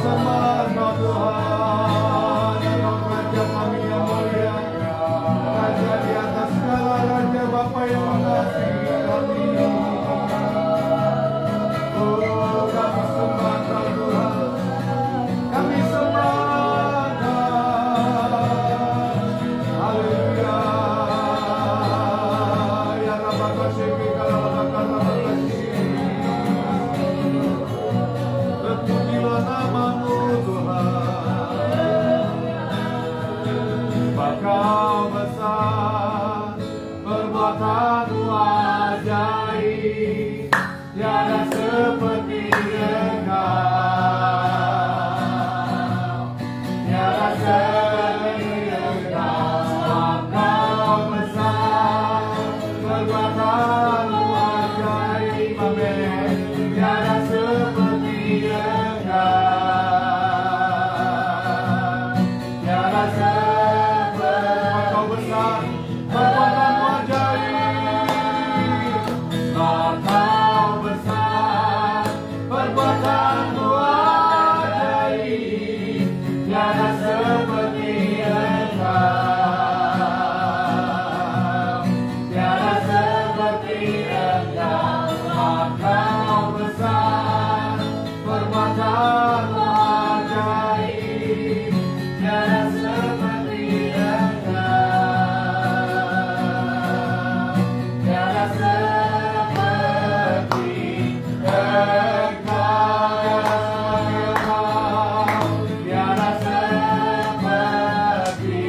sembah Engkau Tuhan, Engkau Raja kami yang mulia, Raja di atas segala raja, Bapa yang mengasihi kami. Oh, kami sembah Engkau Tuhan, kami sembah Engkau. Haleluya. Ya Rabba Kasih kalau terpujilah namamu Tuhan. Kau besar, perbuatanmu ajaib, tiada seperti Engkau, tiada seperti Engkau. Kau besar, perbuatanmu ajaib, amin, tiada seperti Engkau, tiada seperti Kau besar, perbuatanmu ajaib. Kau besar, perbuatanmu ajaib, tiada seperti Engkau, tiada seperti Engkau. Kau besar, perbuatanmu ajaib, tiada seperti Engkau, tiada seperti Engkau, tiada seperti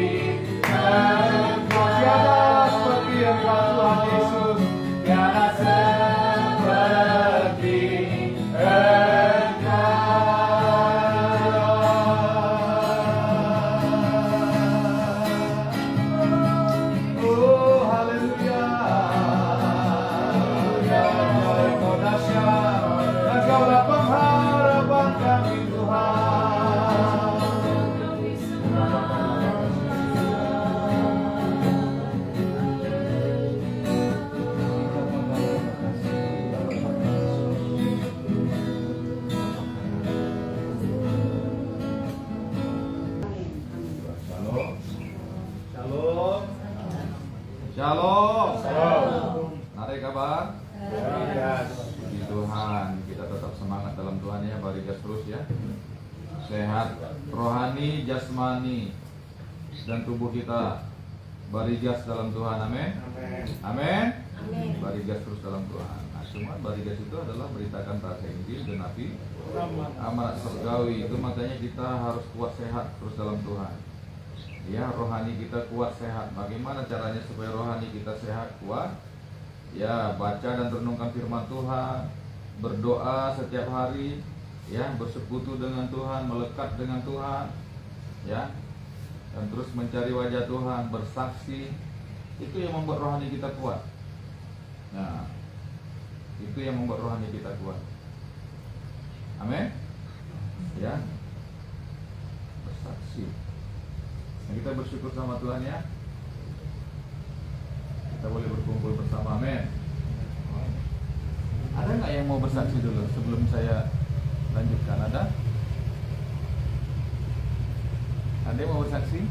Engkau, tiada seperti Engkau Tuhan Yesus, tiada seperti Engkau. Oh, haleluya. Ya Engkau dahsyat, Engkaulah pengharapan kami Tuhan. Shalom. Shalom. Shalom. Shalom. Mari kabar? Puji Tuhan, kita tetap semangat dalam Tuhan ya, barigas terus ya. Sehat rohani, jasmani, dan tubuh kita barigas dalam Tuhan, amin. Amin. Barigas terus dalam Tuhan. Nah, cuma barigas itu adalah beritakan rasa Injil dan nabi amanat surgawi. Itu makanya kita harus kuat sehat terus dalam Tuhan. Ya, rohani kita kuat sehat. Bagaimana caranya supaya rohani kita sehat kuat? Ya, baca dan renungkan firman Tuhan, berdoa setiap hari, ya, bersekutu dengan Tuhan, melekat dengan Tuhan, ya, dan terus mencari wajah Tuhan, bersaksi. Itu yang membuat rohani kita kuat. Nah, itu yang membuat rohani kita kuat. Amin. Ya, bersaksi. Nah, kita bersyukur sama Tuhan ya. Kita boleh berkumpul bersama, amin. Ada nggak yang mau bersaksi dulu sebelum saya lanjutkan? Ada? Ada yang mau bersaksi?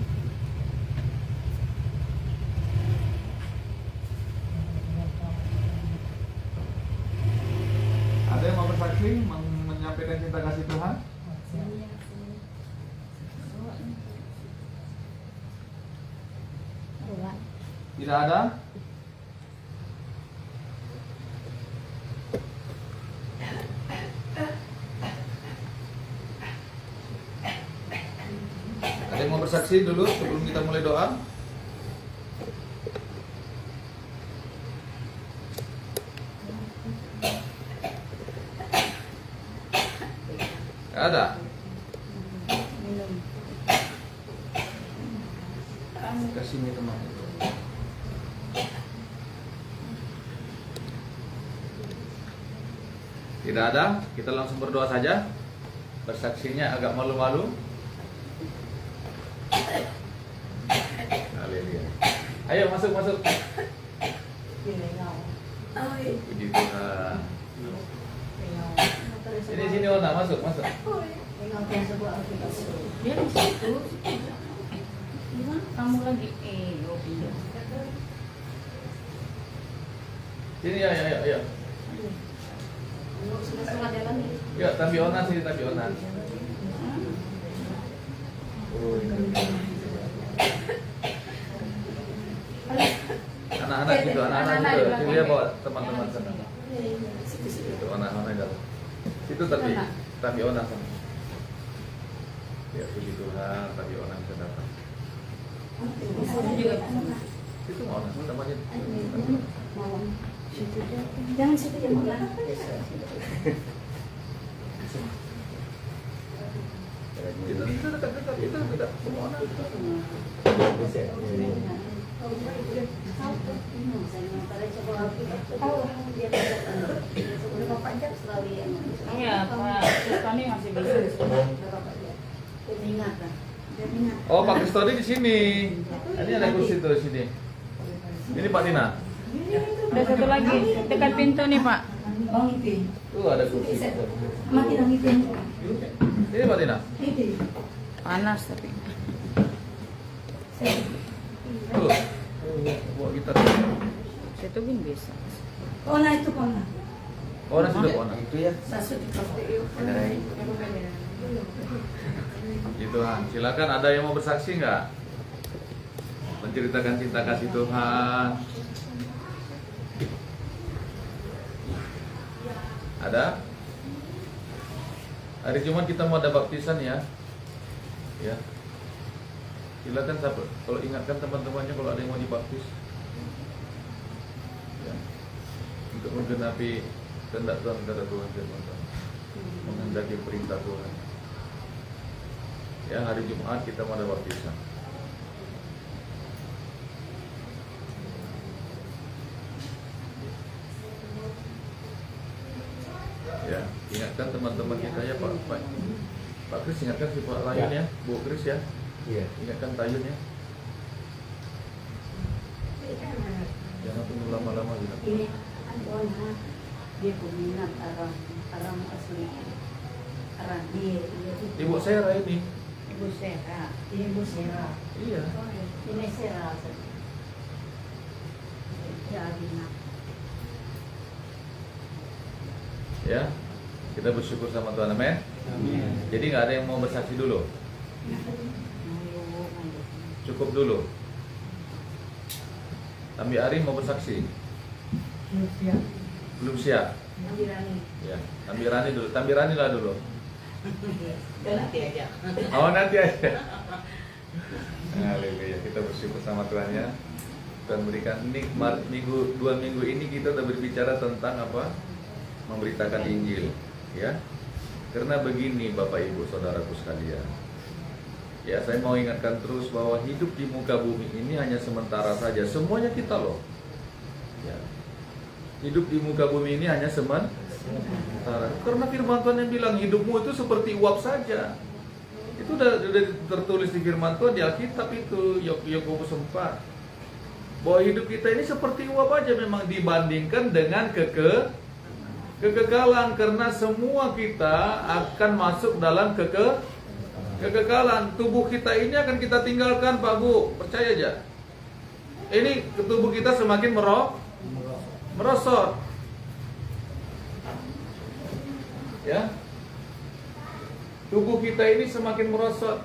Ada yang mau bersaksi menyampaikan cinta kasih Tuhan? Tidak ada? Ada yang mau bersaksi dulu sebelum kita mulai doa? Ada? Kasih ini teman. Tidak ada, kita langsung berdoa saja. Bersaksinya agak malu-malu. Haleluya. Ayo masuk. Puji Tuhan. Sini Ona, masuk. Dia di situ. Kamu lagi pindah. Sini ya. Ya, tapi onan sini, tapi onan. Anak-anak gitu, anak-anak gitu. Sini ya bawa teman-teman sana. Itu anak-anak dalam. Itu tapi onan sana. Ya puji Tuhan, tapi onan bisa datang. Itu mau onan, temannya. Jangan situ ya makan. Itu dekat. Semua onan. Iya, Pak. Kami masih bisa. Oh, Pak Kristodi di sini. Ini ada kursi tuh di sini. Ini Pak Tina. Ada satu lagi dekat pintu nih, Pak. Oh, itu. Tuh ada kursi. Makin orang itu. Ini Pak Tina. Itu. Panas tapi. Tuh. Bawa gitar. Situ pun bisa. Oh, nah itu kok. Oh, nasi udah Ona. Itu ya. Sasut Tuhan. Silakan, ada yang mau bersaksi nggak? Menceritakan cinta kasih Tuhan. Ada? Hari Jumat kita mau ada baptisan ya. Ya. Silakan sahabat. Kalau ingatkan teman-temannya kalau ada yang mau dibaptis. Ya. Untuk menggenapi kehendak Tuhan kepada Tuhan teman-teman. Menghendaki perintah Tuhan. Ya, hari Jumat kita mau ada baptisan. Ya, ingatkan teman-teman kita ya Pak Kris, ingatkan si Pak Layun ya, Bu Kris ya. Iya. Ingatkan Tayun ya. Jangan tunggu lama-lama gitu. ini Antonia dia peminat orang asli orang dia Ibu saya Raini. Ibu Sera Ibu Sera Iya. ini Sera jadi nak Ya. Kita bersyukur sama Tuhan, amin. Jadi nggak ada yang mau bersaksi dulu. Cukup dulu. Tambi Ari mau bersaksi. Belum siap. Dirani Ya. Tambi Rani dulu. Tambi Rani lah dulu. nanti aja Oh, nanti aja. Haleluya. Kita bersyukur sama Tuhan ya. Tuhan berikan nikmat dua minggu ini kita udah berbicara tentang apa? Memberitakan Injil, ya. Karena begini Bapak Ibu Saudaraku sekalian. Ya, saya mau ingatkan terus bahwa hidup di muka bumi ini hanya sementara saja. Semuanya kita loh. Ya. Hidup di muka bumi ini hanya sementara. Karena firman Tuhan yang bilang hidupmu itu seperti uap saja. Itu udah tertulis di firman Tuhan di Alkitab itu, Yakobus 4. Bahwa hidup kita ini seperti uap aja memang dibandingkan dengan kekekalan, karena semua kita akan masuk dalam kekekalan. Tubuh kita ini akan kita tinggalkan, Pak Bu, percaya aja. Ini tubuh kita semakin merosot. Ya. Tubuh kita ini semakin merosot.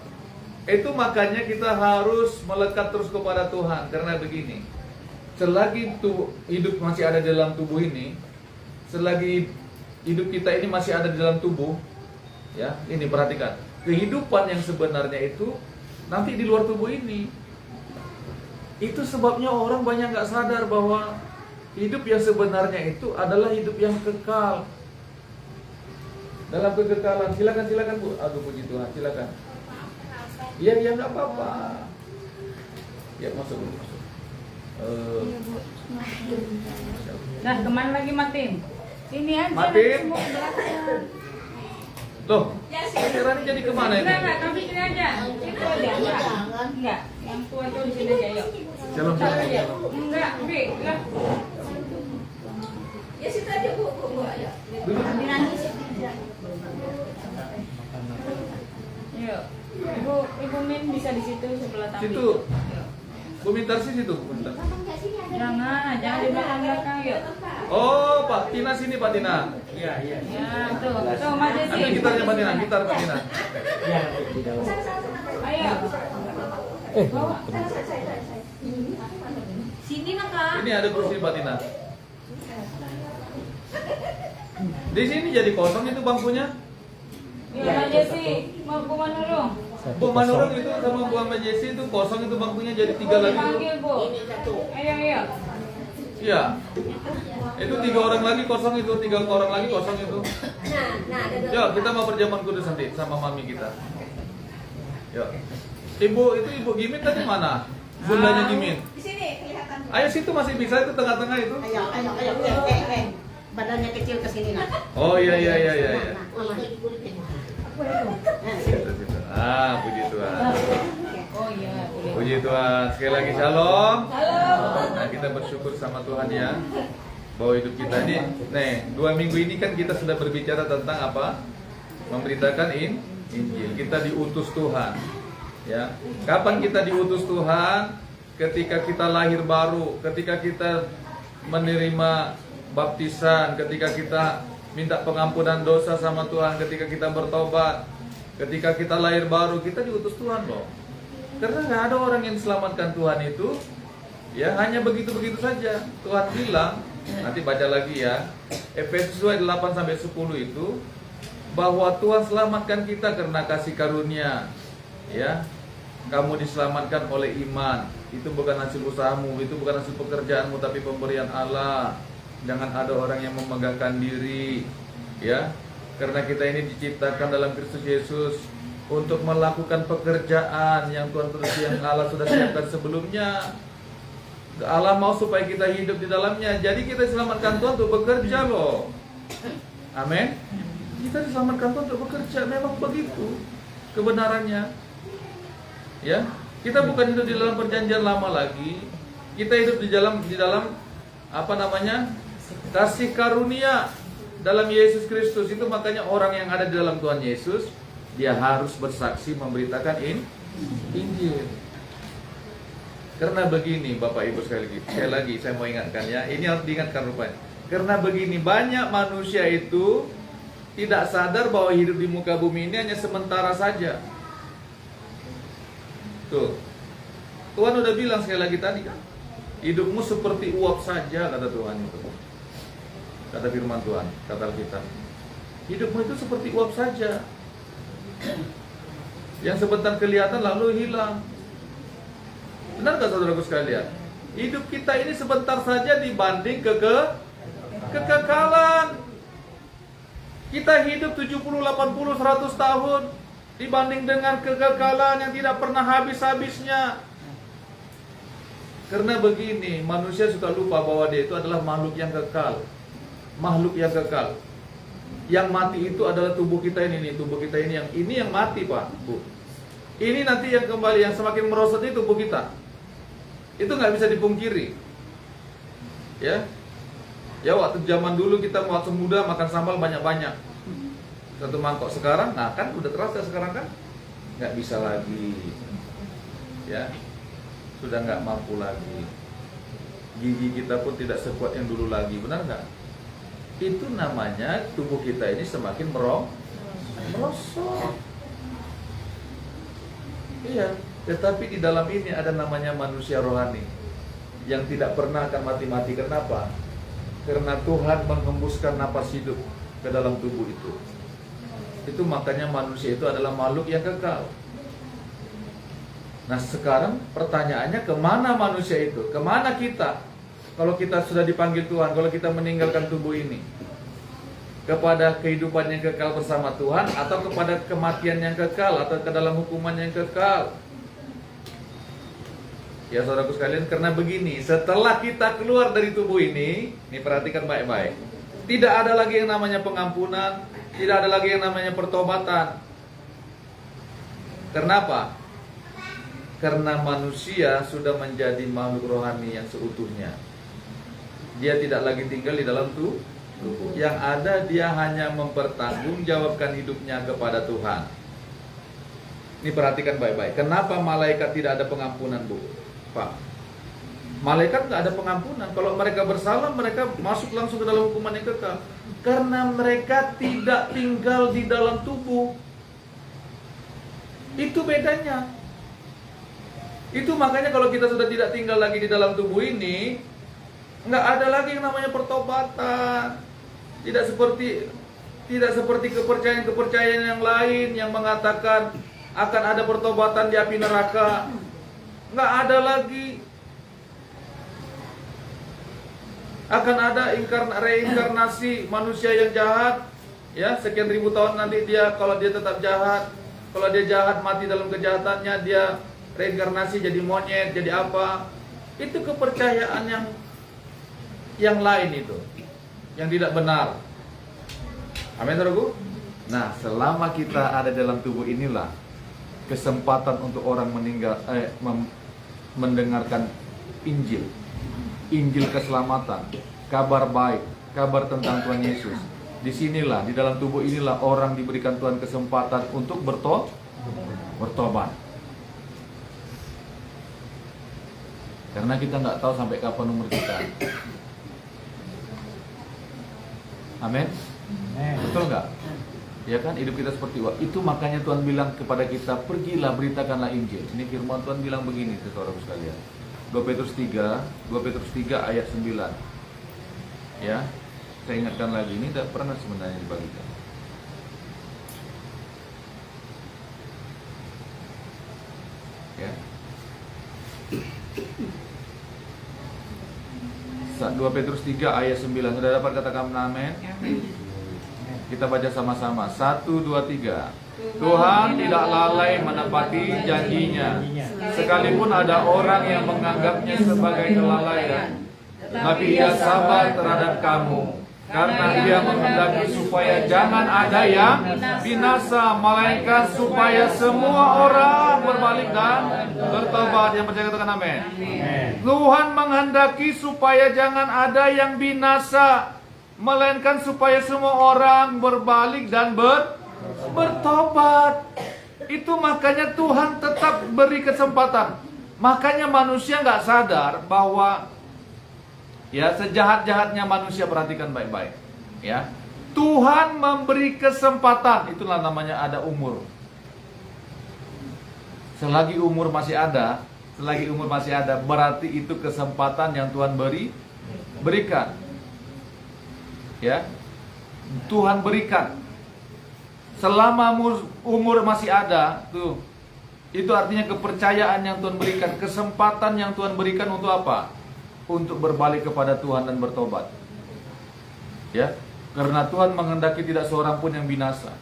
Itu makanya kita harus melekat terus kepada Tuhan. Karena begini, selagi hidup masih ada di dalam tubuh ini, selagi hidup kita ini masih ada di dalam tubuh, ya, ini perhatikan, kehidupan yang sebenarnya itu nanti di luar tubuh ini. Itu sebabnya orang banyak nggak sadar bahwa hidup yang sebenarnya itu adalah hidup yang kekal. Dalam kekekalan, silakan Bu. Aduh puji Tuhan, silakan. Iya nggak apa-apa. Ya masuk. Nah, kemana lagi Matin? Sini aja. Matin. Semua ke belakang. Loh, si Rani jadi kemana ini? Enggak, kami sini aja. Itu aja. Enggak. Yang tua tuh di sini aja, yuk. Shalom. Enggak, Bi. Enggak. ya situ aja Bu ayo Duduk. Dirani sih Ibu Min bisa di situ sebelah taman. Situ. Bu Mintarsi situ, Bu Mintar. Jangan di belakang yuk. Oh, Pak Tina sini, Pak Tina. Iya, iya. Ya, tuh Mas Jesse. Ambil gitarnya Pak Tina, gitar Pak Tina. Iya, di dalam. Ayo. Bawa. Sini nak Kak. Ini ada kursi Pak Tina. Di sini jadi kosong itu bangkunya. Ya, Mas Jesse, mau ke mana dong? Bu Manurung itu sama Bu Ahmad Jesse itu kosong itu bangkunya jadi 3 lagi. Panggil, Bu. Ayo. Iya. Itu 3 orang lagi kosong itu, 3 orang lagi kosong itu. Yuk, kita mau perjamuan kudus nanti sama mami kita. Yuk. Ibu itu Ibu Gimin tadi mana? Bundanya Gimin. Di sini kelihatan. Ayo situ masih bisa itu tengah-tengah itu. Ayo. Badannya kecil ke sini nak. Oh iya. Mama. Situ. Ah, puji Tuhan. Oh iya, boleh. Puji Tuhan. Sekali lagi shalom. Halo. Nah, kita bersyukur sama Tuhan ya bahwa hidup kita ini, nih 2 minggu ini kan kita sudah berbicara tentang apa? Memberitakan Injil. Kita diutus Tuhan. Ya. Kapan kita diutus Tuhan? Ketika kita lahir baru, ketika kita menerima baptisan, ketika kita minta pengampunan dosa sama Tuhan, ketika kita bertobat, ketika kita lahir baru, kita diutus Tuhan loh. Karena nggak ada orang yang diselamatkan Tuhan itu, ya hanya begitu-begitu saja. Tuhan bilang, nanti baca lagi ya, Efesus 8-10 itu, bahwa Tuhan selamatkan kita karena kasih karunia, ya. Kamu diselamatkan oleh iman. Itu bukan hasil usahamu, itu bukan hasil pekerjaanmu, tapi pemberian Allah. Jangan ada orang yang memegahkan diri, ya. Karena kita ini diciptakan dalam Kristus Yesus untuk melakukan pekerjaan yang yang Allah sudah siapkan sebelumnya. Allah mau supaya kita hidup di dalamnya. Jadi kita diselamatkan Tuhan untuk bekerja loh. Amin. Kita diselamatkan Tuhan untuk bekerja. Memang begitu kebenarannya. Ya, kita bukan hidup di dalam perjanjian lama lagi. Kita hidup di dalam apa namanya? Kasih karunia dalam Yesus Kristus. Itu makanya orang yang ada di dalam Tuhan Yesus, dia harus bersaksi memberitakan Injil. Karena begini Bapak Ibu sekali lagi saya mau ingatkan ya. Ini harus diingatkan rupanya. Karena begini, banyak manusia itu tidak sadar bahwa hidup di muka bumi ini hanya sementara saja. Tuh, Tuhan udah bilang sekali lagi tadi kan, hidupmu seperti uap saja kata Tuhan itu. Kata firman Tuhan, kata kita, hidupmu itu seperti uap saja, yang sebentar kelihatan lalu hilang. Benar gak saudaraku sekalian? Hidup kita ini sebentar saja dibanding kekekalan. Kita hidup 70, 80, 100 tahun dibanding dengan kekekalan yang tidak pernah habis-habisnya. Karena begini, manusia suka lupa bahwa dia itu adalah makhluk yang kekal. Makhluk yang kekal. Yang mati itu adalah tubuh kita ini, tubuh kita ini yang mati, Pak, Bu. Ini nanti yang kembali, yang semakin merosot itu tubuh kita. Itu nggak bisa dipungkiri. Ya. Ya, waktu zaman dulu kita waktu muda makan sambal banyak-banyak. 1 mangkok. Sekarang, nah kan udah terasa sekarang kan nggak bisa lagi, ya, sudah nggak mampu lagi. Gigi kita pun tidak sekuat yang dulu lagi, benar nggak? Itu namanya tubuh kita ini semakin merosot. Iya, tetapi di dalam ini ada namanya manusia rohani yang tidak pernah akan mati-mati. Kenapa? Karena Tuhan menghembuskan napas hidup ke dalam tubuh itu. Itu makanya manusia itu adalah makhluk yang kekal. Nah sekarang pertanyaannya, kemana manusia itu? Kemana kita? Kalau kita sudah dipanggil Tuhan, kalau kita meninggalkan tubuh ini, kepada kehidupan yang kekal bersama Tuhan, atau kepada kematian yang kekal, atau ke dalam hukuman yang kekal? Ya saudaraku sekalian, karena begini, setelah kita keluar dari tubuh ini perhatikan baik-baik, tidak ada lagi yang namanya pengampunan, tidak ada lagi yang namanya pertobatan. Kenapa? Karena manusia sudah menjadi makhluk rohani yang seutuhnya. Dia tidak lagi tinggal di dalam tubuh. Yang ada dia hanya mempertanggungjawabkan hidupnya kepada Tuhan. Ini perhatikan baik-baik. Kenapa malaikat tidak ada pengampunan, Bu? Pak, malaikat nggak ada pengampunan. Kalau mereka bersalah, mereka masuk langsung ke dalam hukuman yang kekal. Karena mereka tidak tinggal di dalam tubuh. Itu bedanya. Itu makanya kalau kita sudah tidak tinggal lagi di dalam tubuh ini, nggak ada lagi yang namanya pertobatan. Tidak seperti kepercayaan yang lain yang mengatakan akan ada pertobatan di api neraka. Nggak ada lagi. Akan ada reinkarnasi manusia yang jahat, ya, sekian ribu tahun nanti kalau dia tetap jahat, kalau dia jahat mati dalam kejahatannya, dia reinkarnasi jadi monyet, jadi apa? Itu kepercayaan yang lain itu, yang tidak benar. Amin, saudaraku. Nah, selama kita ada dalam tubuh inilah kesempatan untuk orang mendengarkan Injil keselamatan, kabar baik, kabar tentang Tuhan Yesus. Disinilah, di dalam tubuh inilah orang diberikan Tuhan kesempatan untuk bertobat. Karena kita nggak tahu sampai kapan umur kita. Amin. Betul nggak? Ya kan, hidup kita seperti itu. Makanya Tuhan bilang kepada kita, pergilah beritakanlah Injil. Ini firman Tuhan bilang begini, saudara sekalian. 2 Petrus 3 ayat 9. Ya, saya ingatkan lagi, ini tidak pernah sebenarnya dibagikan. Ya. 2 Petrus 3 ayat 9. Sudah dapat katakan amin? Kita baca sama-sama. 1, 2, 3. Tuhan tidak lalai menepati janjinya, sekalipun ada orang yang menganggapnya sebagai kelalaian. Tapi Ia sabar terhadap kamu, karena Ia menghendaki supaya jangan ada yang binasa, melainkan supaya semua orang berbalik dan bertobat. Yang percaya katakan amin. Tuhan menghendaki supaya jangan ada yang binasa, melainkan supaya semua orang berbalik dan bertobat. Itu makanya Tuhan tetap beri kesempatan. Makanya manusia nggak sadar bahwa, ya, sejahat-jahatnya manusia, perhatikan baik-baik, ya, Tuhan memberi kesempatan. Itulah namanya ada umur. Selagi umur masih ada, berarti itu kesempatan yang Tuhan berikan. Ya, Tuhan berikan. Selama umur masih ada, tuh, itu artinya kepercayaan yang Tuhan berikan, kesempatan yang Tuhan berikan untuk apa? Untuk berbalik kepada Tuhan dan bertobat. Ya, karena Tuhan menghendaki tidak seorang pun yang binasa.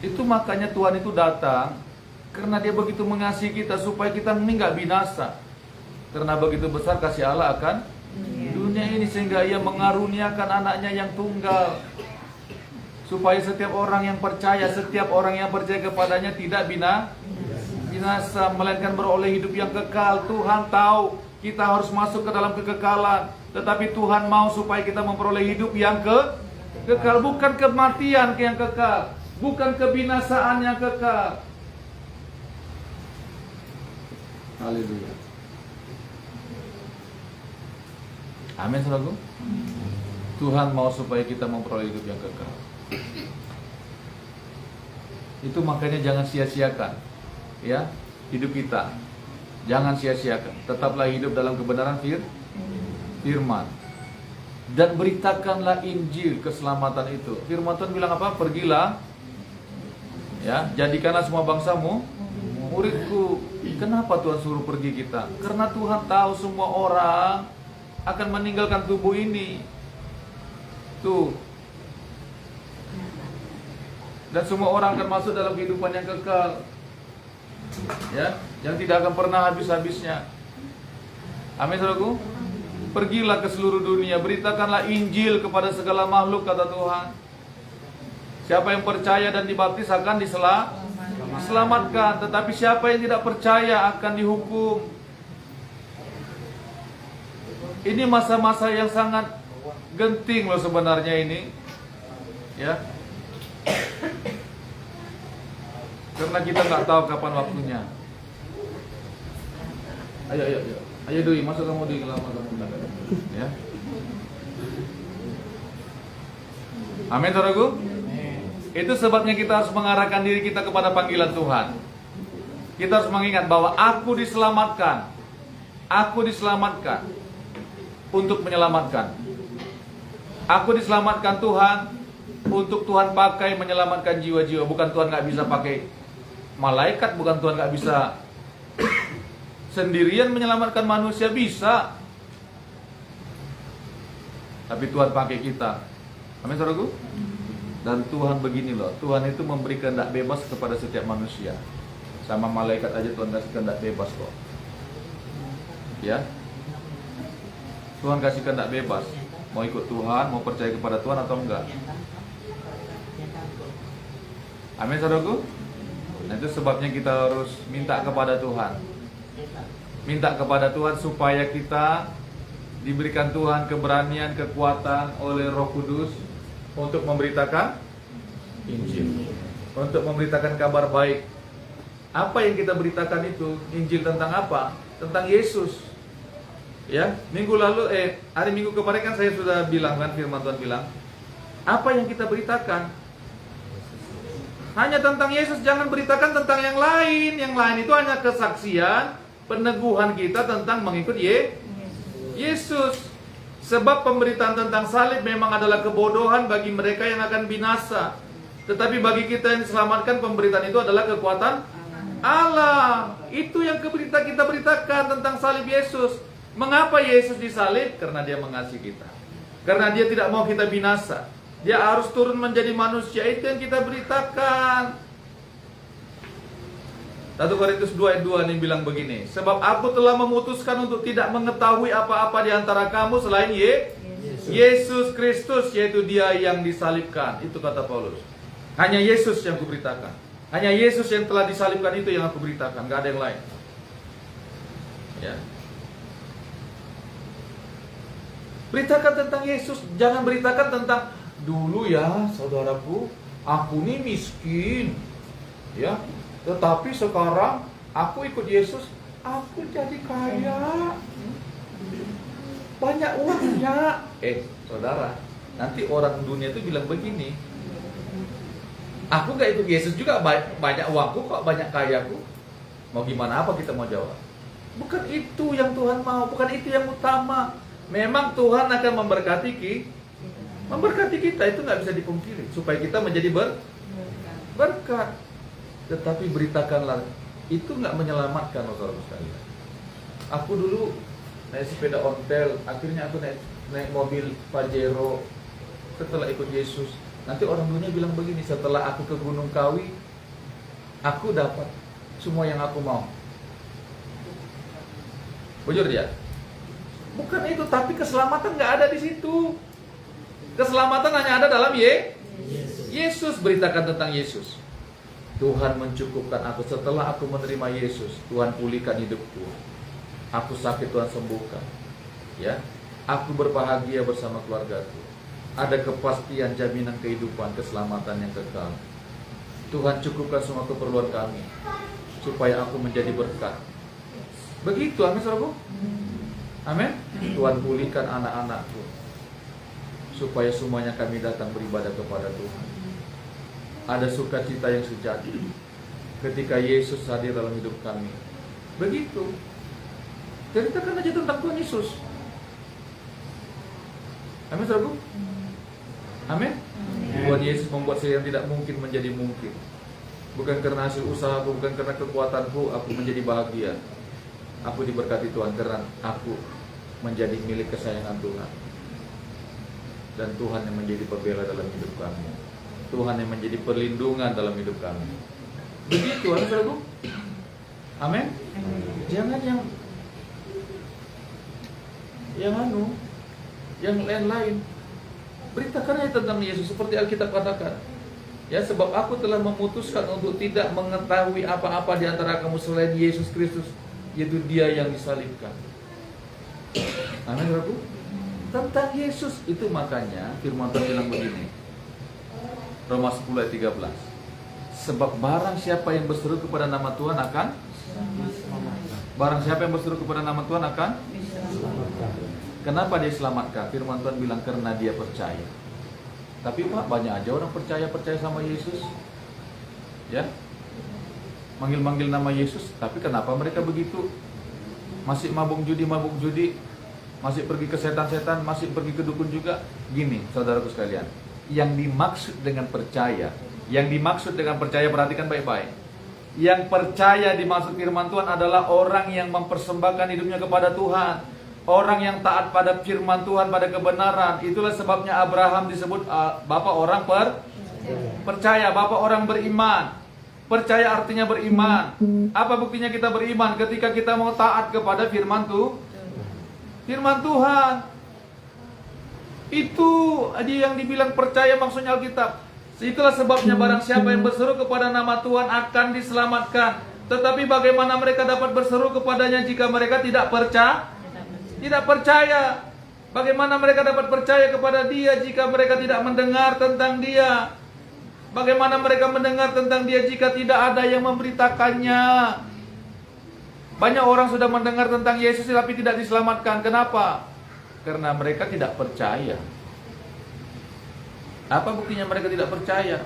Itu makanya Tuhan itu datang, karena Dia begitu mengasihi kita supaya kita ini nggak binasa. Karena begitu besar kasih Allah akan dunia ini, sehingga Ia mengaruniakan anaknya yang tunggal, supaya setiap orang yang percaya kepadanya tidak binasa, melainkan beroleh hidup yang kekal. Tuhan tahu kita harus masuk ke dalam kekekalan, tetapi Tuhan mau supaya kita memperoleh hidup yang kekal, bukan kematian yang kekal, bukan kebinasaan yang kekal. Haleluya. Amin, saudaraku. Tuhan mau supaya kita memperoleh hidup yang kekal. Itu makanya jangan sia-siakan, ya, hidup kita. Jangan sia-siakan. Tetaplah hidup dalam kebenaran firman. Dan beritakanlah Injil keselamatan itu. Firman Tuhan bilang apa? Pergilah, ya, jadikanlah semua bangsamu muridku. Kenapa Tuhan suruh pergi kita? Karena Tuhan tahu semua orang akan meninggalkan tubuh ini. Tuh. Dan semua orang akan masuk dalam kehidupan yang kekal, ya, yang tidak akan pernah habis-habisnya. Amin, saudaraku. Pergilah ke seluruh dunia, beritakanlah Injil kepada segala makhluk, kata Tuhan. Siapa yang percaya dan dibaptis akan diselamatkan, tetapi siapa yang tidak percaya akan dihukum. Ini masa-masa yang sangat genting loh sebenarnya ini, ya. Karena kita nggak tahu kapan waktunya. Ayo Dwi, masuk kamu di lama kamu ya. Amin, saudaraku. Itu sebabnya kita harus mengarahkan diri kita kepada panggilan Tuhan. Kita harus mengingat bahwa aku diselamatkan. Aku diselamatkan untuk menyelamatkan. Aku diselamatkan Tuhan untuk Tuhan pakai menyelamatkan jiwa-jiwa. Bukan Tuhan nggak bisa pakai malaikat, bukan Tuhan nggak bisa sendirian menyelamatkan manusia, bisa. Tapi Tuhan pakai kita. Amin, saudaraku. Dan Tuhan begini loh, Tuhan itu memberi kehendak bebas kepada setiap manusia. Sama malaikat aja Tuhan kasih kehendak bebas kok. Ya, Tuhan kasih kehendak bebas. Mau ikut Tuhan, mau percaya kepada Tuhan atau enggak. Amin, saudaraku. Nah, itu sebabnya kita harus minta kepada Tuhan. Minta kepada Tuhan supaya kita diberikan Tuhan keberanian, kekuatan oleh Roh Kudus untuk memberitakan Injil, untuk memberitakan kabar baik. Apa yang kita beritakan itu? Injil tentang apa? Tentang Yesus. Ya, hari Minggu kemarin kan saya sudah bilang kan, firman Tuhan bilang, apa yang kita beritakan? Hanya tentang Yesus, jangan beritakan tentang yang lain. Yang lain itu hanya kesaksian, peneguhan kita tentang mengikut Yesus. Sebab pemberitaan tentang salib memang adalah kebodohan bagi mereka yang akan binasa. Tetapi bagi kita yang diselamatkan, pemberitaan itu adalah kekuatan Allah. Itu yang kita beritakan tentang salib Yesus. Mengapa Yesus disalib? Karena Dia mengasihi kita. Karena Dia tidak mau kita binasa. Dia harus turun menjadi manusia. Itu yang kita beritakan. 1 Korintus 2 ayat 2 ini bilang begini, sebab aku telah memutuskan untuk tidak mengetahui apa-apa di antara kamu selain Yesus Kristus, yaitu Dia yang disalibkan. Itu kata Paulus. Hanya Yesus yang kuberitakan. Hanya Yesus yang telah disalibkan, itu yang aku beritakan, gak ada yang lain. Ya. Beritakan tentang Yesus, jangan beritakan tentang dulu ya saudaraku, aku nih miskin, ya. Tetapi sekarang aku ikut Yesus, aku jadi kaya, banyak uangnya. Saudara, nanti orang dunia itu bilang begini, aku gak ikut Yesus juga, banyak uangku kok, banyak kayaku. Mau gimana, apa kita mau jawab? Bukan itu yang Tuhan mau, bukan itu yang utama. Memang Tuhan akan memberkati kita, itu gak bisa dipungkiri, supaya kita menjadi berkat. Tetapi beritakanlah, itu nggak menyelamatkan, saudara sekalian. Aku dulu naik sepeda ontel, akhirnya aku naik mobil Pajero. Setelah ikut Yesus, nanti orang dunia bilang begini, setelah aku ke Gunung Kawi, aku dapat semua yang aku mau. Bujur dia? Bukan itu, tapi keselamatan nggak ada di situ. Keselamatan hanya ada dalam Yesus. Beritakan tentang Yesus. Tuhan mencukupkan aku. Setelah aku menerima Yesus, Tuhan pulihkan hidupku. Aku sakit, Tuhan sembuhkan. Ya, aku berbahagia bersama keluargaku. Ada kepastian, jaminan kehidupan, keselamatan yang kekal. Tuhan cukupkan semua keperluan kami, supaya aku menjadi berkat. Begitu, amin saudaraku. Amin. Tuhan pulihkan anak-anakku, supaya semuanya kami datang beribadah kepada Tuhan. Ada sukacita yang sejati ketika Yesus hadir dalam hidup kami. Begitu. Ceritakan aja tentang Tuhan Yesus. Amin, saudaraku. Amin. Tuhan Yesus membuat saya yang tidak mungkin menjadi mungkin. Bukan karena hasil usahaku, bukan karena kekuatanku, aku menjadi bahagia. Aku diberkati Tuhan karena aku menjadi milik kesayangan Tuhan. Dan Tuhan yang menjadi pembela dalam hidup kami. Tuhan yang menjadi perlindungan dalam hidup kami. Begitu, amin saudaraku. Amin. Jangan yang lain-lain. Beritakan aja tentang Yesus seperti Alkitab katakan. Ya, sebab aku telah memutuskan untuk tidak mengetahui apa-apa di antara kamu selain Yesus Kristus, yaitu Dia yang disalibkan. Amin saudaraku. Tentang Yesus itu, makanya firman Tuhan bilang begini, Roma 10 ayat 13. Sebab barang siapa yang berseru kepada nama Tuhan akan Kenapa dia selamatkan? Firman Tuhan bilang karena dia percaya. Tapi Pak, banyak aja orang percaya sama Yesus. Ya. Manggil-manggil nama Yesus, tapi kenapa mereka begitu? Masih mabuk judi, masih pergi ke setan-setan, masih pergi ke dukun juga. Gini, saudaraku sekalian, yang dimaksud dengan percaya, perhatikan baik-baik. Yang percaya dimaksud firman Tuhan adalah orang yang mempersembahkan hidupnya kepada Tuhan, orang yang taat pada firman Tuhan, pada kebenaran. Itulah sebabnya Abraham disebut bapak orang percaya, bapak orang beriman. Percaya artinya beriman. Apa buktinya kita beriman? Ketika kita mau taat kepada firman Tuhan. Itu aja yang dibilang percaya maksudnya Alkitab. Itulah sebabnya barang siapa yang berseru kepada nama Tuhan akan diselamatkan. Tetapi bagaimana mereka dapat berseru kepadanya jika mereka tidak percaya? Bagaimana mereka dapat percaya kepada Dia jika mereka tidak mendengar tentang Dia? Bagaimana mereka mendengar tentang Dia jika tidak ada yang memberitakannya? Banyak orang sudah mendengar tentang Yesus tapi tidak diselamatkan. Kenapa? Karena mereka tidak percaya. Apa buktinya mereka tidak percaya?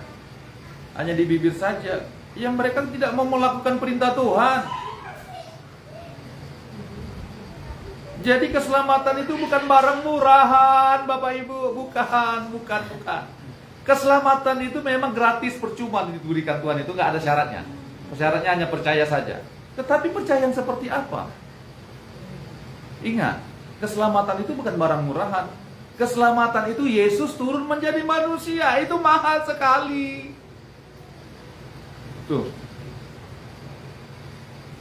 Hanya di bibir saja. Yang mereka tidak mau melakukan perintah Tuhan. Jadi keselamatan itu bukan barang murahan, Bapak Ibu. Bukan. Keselamatan itu memang gratis, percuma diberikan Tuhan, itu nggak ada syaratnya. Syaratnya hanya percaya saja. Tetapi percaya yang seperti apa? Ingat, keselamatan itu bukan barang murahan. Keselamatan itu Yesus turun menjadi manusia, itu mahal sekali. Tuh.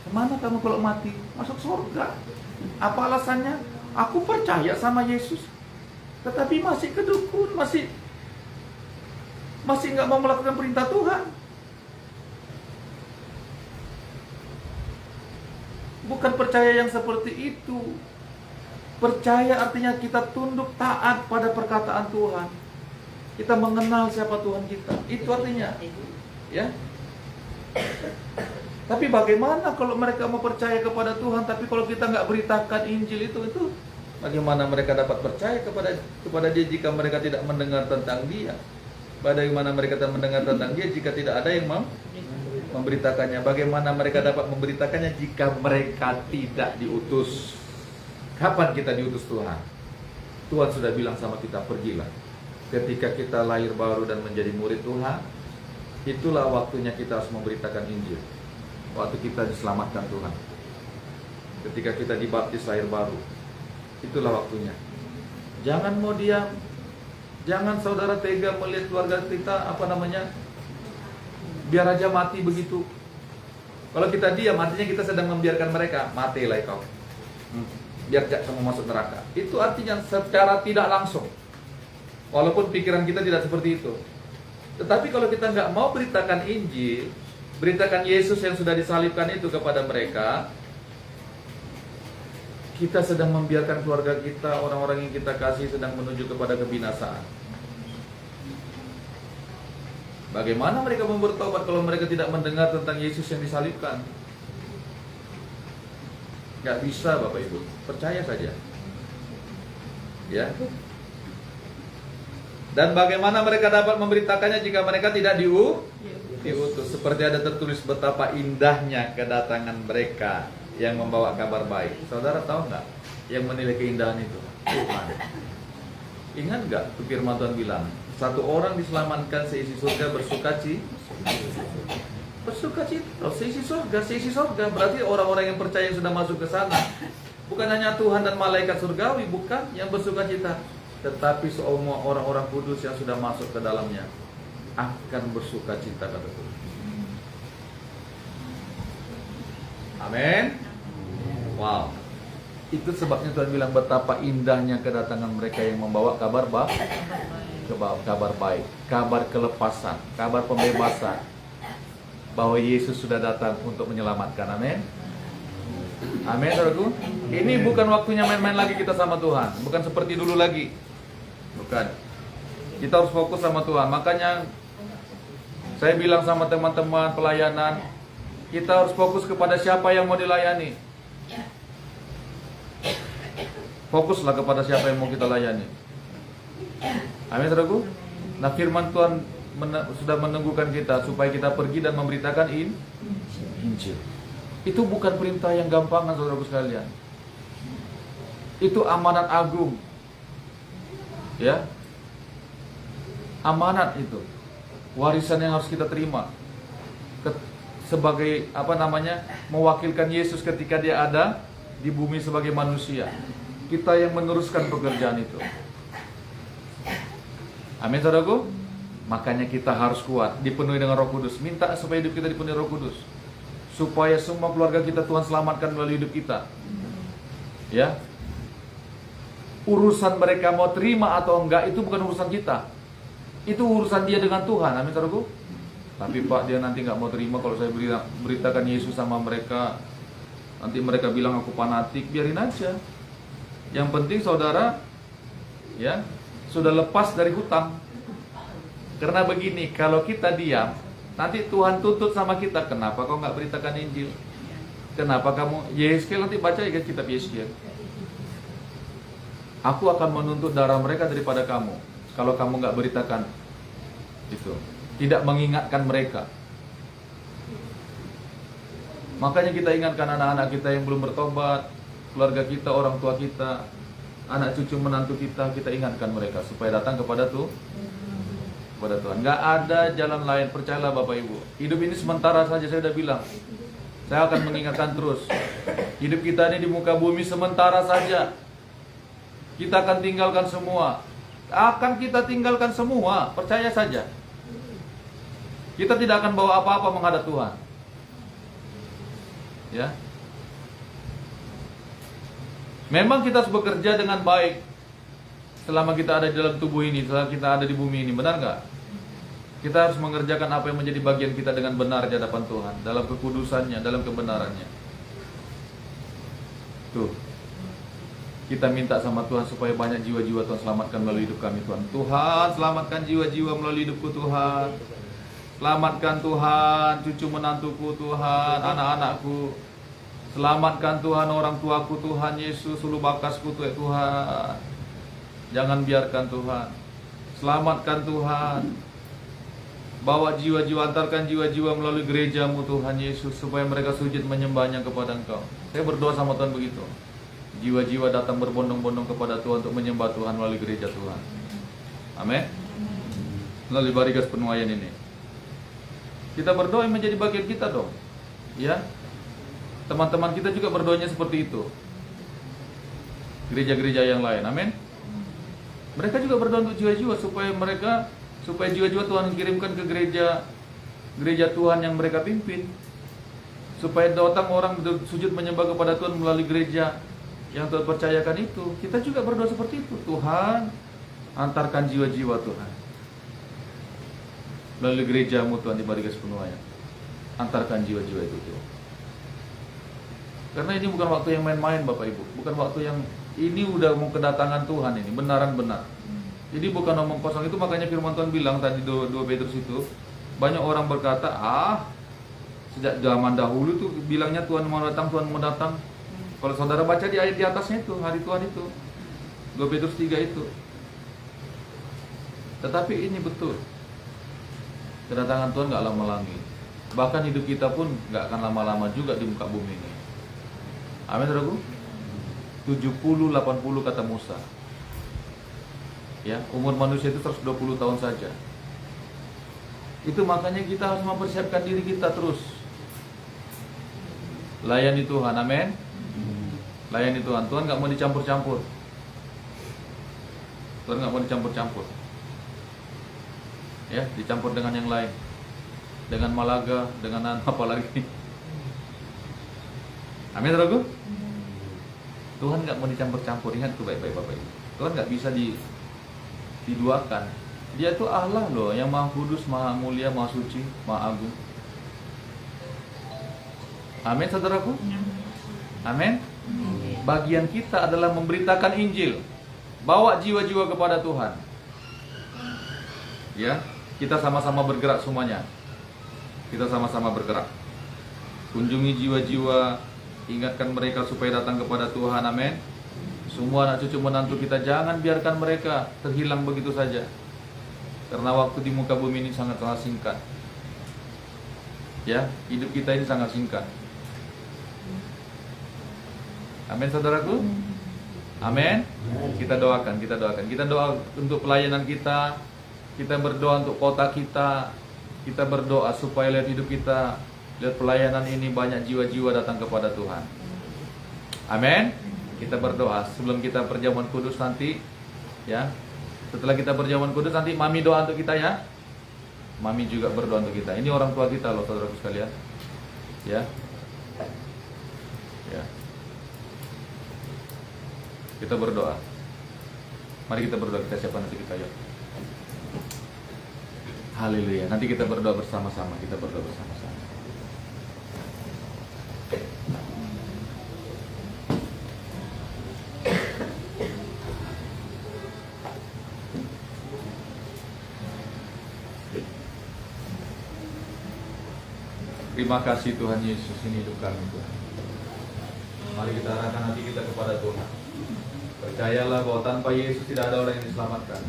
Kemana kamu kalau mati? Masuk surga. Apa alasannya? Aku percaya sama Yesus, tetapi masih kedukun, masih nggak mau melakukan perintah Tuhan. Bukan percaya yang seperti itu. Percaya artinya kita tunduk taat pada perkataan Tuhan. Kita mengenal siapa Tuhan kita. Itu artinya. Ya. Tapi bagaimana kalau mereka mau percaya kepada Tuhan, tapi kalau kita nggak beritakan Injil itu bagaimana mereka dapat percaya kepada Dia jika mereka tidak mendengar tentang Dia? Bagaimana mereka mendengar tentang Dia jika tidak ada yang memberitakannya? Bagaimana mereka dapat memberitakannya jika mereka tidak diutus? Kapan kita diutus Tuhan? Tuhan sudah bilang sama kita, pergilah. Ketika kita lahir baru dan menjadi murid Tuhan, itulah waktunya kita harus memberitakan Injil. Waktu kita diselamatkan Tuhan. Ketika kita dibaptis lahir baru, itulah waktunya. Jangan mau diam. Jangan saudara tega melihat keluarga kita, biar aja mati begitu. Kalau kita diam, artinya kita sedang membiarkan mereka, matilah kau. Biar kamu masuk neraka. Itu artinya secara tidak langsung. Walaupun pikiran kita tidak seperti itu. Tetapi kalau kita nggak mau beritakan Injil, beritakan Yesus yang sudah disalibkan itu kepada mereka, kita sedang membiarkan keluarga kita, orang-orang yang kita kasih sedang menuju kepada kebinasaan. Bagaimana mereka mau bertobat kalau mereka tidak mendengar tentang Yesus yang disalibkan? Gak bisa Bapak Ibu, percaya saja. Ya. Dan bagaimana mereka dapat memberitakannya jika mereka tidak diutus? Seperti ada tertulis betapa indahnya kedatangan mereka yang membawa kabar baik. Saudara tahu nggak yang menilai keindahan itu? Tuhan. Ingat nggak firman Tuhan bilang, satu orang diselamatkan seisi surga bersukacita. Seisi surga berarti orang-orang yang percaya yang sudah masuk ke sana. Bukan hanya Tuhan dan malaikat surgawi, bukan yang bersukacita, tetapi semua orang-orang kudus yang sudah masuk ke dalamnya akan bersukacita, kata Tuhan. Amin. Wow. Itu sebabnya Tuhan bilang betapa indahnya kedatangan mereka yang membawa kabar baik, kabar kelepasan, kabar pembebasan, bahwa Yesus sudah datang untuk menyelamatkan. Amin. Amin, saudaraku. Ini bukan waktunya main-main lagi kita sama Tuhan. Bukan seperti dulu lagi. Bukan. Kita harus fokus sama Tuhan. Makanya Saya bilang sama teman-teman pelayanan, kita harus fokus kepada siapa yang mau dilayani. Fokuslah kepada siapa yang mau kita layani. Amin, saudaraku. Nah, firman Tuhan sudah menunggukan kita supaya kita pergi dan memberitakan Injil. Itu bukan perintah yang gampang, saudaraku sekalian. Itu amanat agung. Ya. Amanat itu. Warisan yang harus kita terima. Sebagai mewakilkan Yesus ketika dia ada di bumi sebagai manusia. Kita yang meneruskan pekerjaan itu. Amin, saudaraku. Makanya kita harus kuat, dipenuhi dengan Roh Kudus. Minta supaya hidup kita dipenuhi Roh Kudus, supaya semua keluarga kita Tuhan selamatkan melalui hidup kita. Ya. Urusan mereka mau terima atau enggak itu bukan urusan kita. Itu urusan dia dengan Tuhan. Amin, saudaraku. Tapi Pak, dia nanti nggak mau terima kalau saya beritakan Yesus sama mereka. Nanti mereka bilang aku fanatik. Biarin aja. Yang penting saudara, ya, sudah lepas dari hutang. Karena begini, kalau kita diam, nanti Tuhan tuntut sama kita. Kenapa kau nggak beritakan Injil? Kenapa kamu? Yeskel, nanti baca ya kitab Yeskel. Aku akan menuntut darah mereka daripada kamu. Kalau kamu nggak beritakan itu, tidak mengingatkan mereka. Makanya kita ingatkan anak-anak kita yang belum bertobat, keluarga kita, orang tua kita, anak cucu menantu kita ingatkan mereka supaya datang kepada Tuhan. Nggak ada jalan lain, percayalah Bapak Ibu. Hidup ini sementara saja, saya sudah bilang. Saya akan mengingatkan terus. Hidup kita ini di muka bumi sementara saja. Kita akan tinggalkan semua. Akan kita tinggalkan semua, percaya saja. Kita tidak akan bawa apa-apa menghadap Tuhan. Ya. Memang kita harus bekerja dengan baik selama kita ada di dalam tubuh ini, selama kita ada di bumi ini, benar nggak? Kita harus mengerjakan apa yang menjadi bagian kita dengan benar di hadapan Tuhan, dalam kekudusannya, dalam kebenarannya. Tuh. Kita minta sama Tuhan supaya banyak jiwa-jiwa Tuhan selamatkan melalui hidup kami, Tuhan. Tuhan, selamatkan jiwa-jiwa melalui hidupku, Tuhan. Selamatkan Tuhan cucu menantuku, Tuhan, anak-anakku. Selamatkan Tuhan orang tuaku, Tuhan Yesus, ulu bakasku, Tuhan. Jangan biarkan Tuhan. Selamatkan Tuhan. Bawa jiwa-jiwa, antarkan jiwa-jiwa melalui gerejamu, Tuhan Yesus, supaya mereka sujud menyembahnya kepada Engkau. Saya berdoa sama Tuhan begitu. Jiwa-jiwa datang berbondong-bondong kepada Tuhan untuk menyembah Tuhan melalui gereja Tuhan. Amin. Melalui barigas penuaian ini. Kita berdoa yang menjadi bagian kita dong. Ya. Teman-teman kita juga berdoanya seperti itu. Gereja-gereja yang lain. Amin. Mereka juga berdoa untuk jiwa-jiwa supaya jiwa-jiwa Tuhan kirimkan ke gereja Tuhan yang mereka pimpin. Supaya datang orang sujud menyembah kepada Tuhan melalui gereja yang Tuhan percayakan itu. Kita juga berdoa seperti itu. Tuhan, antarkan jiwa-jiwa Tuhan melalui gerejamu Tuhan di barigas penuaian. Antarkan jiwa-jiwa itu Tuhan. Karena ini bukan waktu yang main-main Bapak Ibu. Bukan waktu yang, ini udah mau kedatangan Tuhan ini, benaran benar. Jadi bukan omong kosong. Itu makanya firman Tuhan bilang tadi 2 Petrus itu, banyak orang berkata, sejak zaman dahulu tuh bilangnya Tuhan mau datang, Tuhan mau datang. Kalau saudara baca di ayat di atasnya itu, hari Tuhan itu 2 Petrus 3 itu. Tetapi ini betul, kedatangan Tuhan gak lama lagi. Bahkan hidup kita pun gak akan lama-lama juga di muka bumi ini. Amin, saudaraku. 70-80 kata Musa. Ya, umur manusia itu 120 tahun saja. Itu makanya kita harus mempersiapkan diri kita terus. Layani Tuhan, amin. Layani Tuhan. Tuhan gak mau dicampur-campur. Tuhan gak mau dicampur-campur. Ya, dicampur dengan yang lain. Dengan Malaga, dengan apa lagi. Amin, saudaraku. Tuhan gak mau dicampur-campur. Ingat itu baik-baik Bapak Ibu. Tuhan gak bisa diduakan. Dia itu Allah loh, yang Maha Kudus, Maha Mulia, Maha Suci, Maha Agung. Amin, saudaraku. Amin. Bagian kita adalah memberitakan Injil. Bawa jiwa-jiwa kepada Tuhan. Ya, kita sama-sama bergerak semuanya. Kita sama-sama bergerak. Kunjungi jiwa-jiwa, ingatkan mereka supaya datang kepada Tuhan, amin. Semua anak cucu menantu kita, jangan biarkan mereka terhilang begitu saja. Karena waktu di muka bumi ini sangat-sangat singkat. Ya, hidup kita ini sangat singkat. Amin saudaraku. Amin. Kita doakan. Kita doa untuk pelayanan kita. Kita berdoa untuk kota kita. Kita berdoa supaya lihat hidup kita, lihat pelayanan ini banyak jiwa-jiwa datang kepada Tuhan. Amin. Kita berdoa sebelum kita perjamuan kudus nanti, ya. Setelah kita perjamuan kudus nanti mami doa untuk kita ya. Mami juga berdoa untuk kita. Ini orang tua kita loh saudaraku sekalian. Ya. Ya. Kita berdoa. Mari kita berdoa, kita siapkan nanti kita yuk. Haleluya. Nanti kita berdoa bersama-sama. Kita berdoa bersama-sama. Terima kasih Tuhan Yesus, ini hidup kami Tuhan. Mari kita arahkan hati kita kepada Tuhan. Percayalah bahwa tanpa Yesus tidak ada orang yang diselamatkan.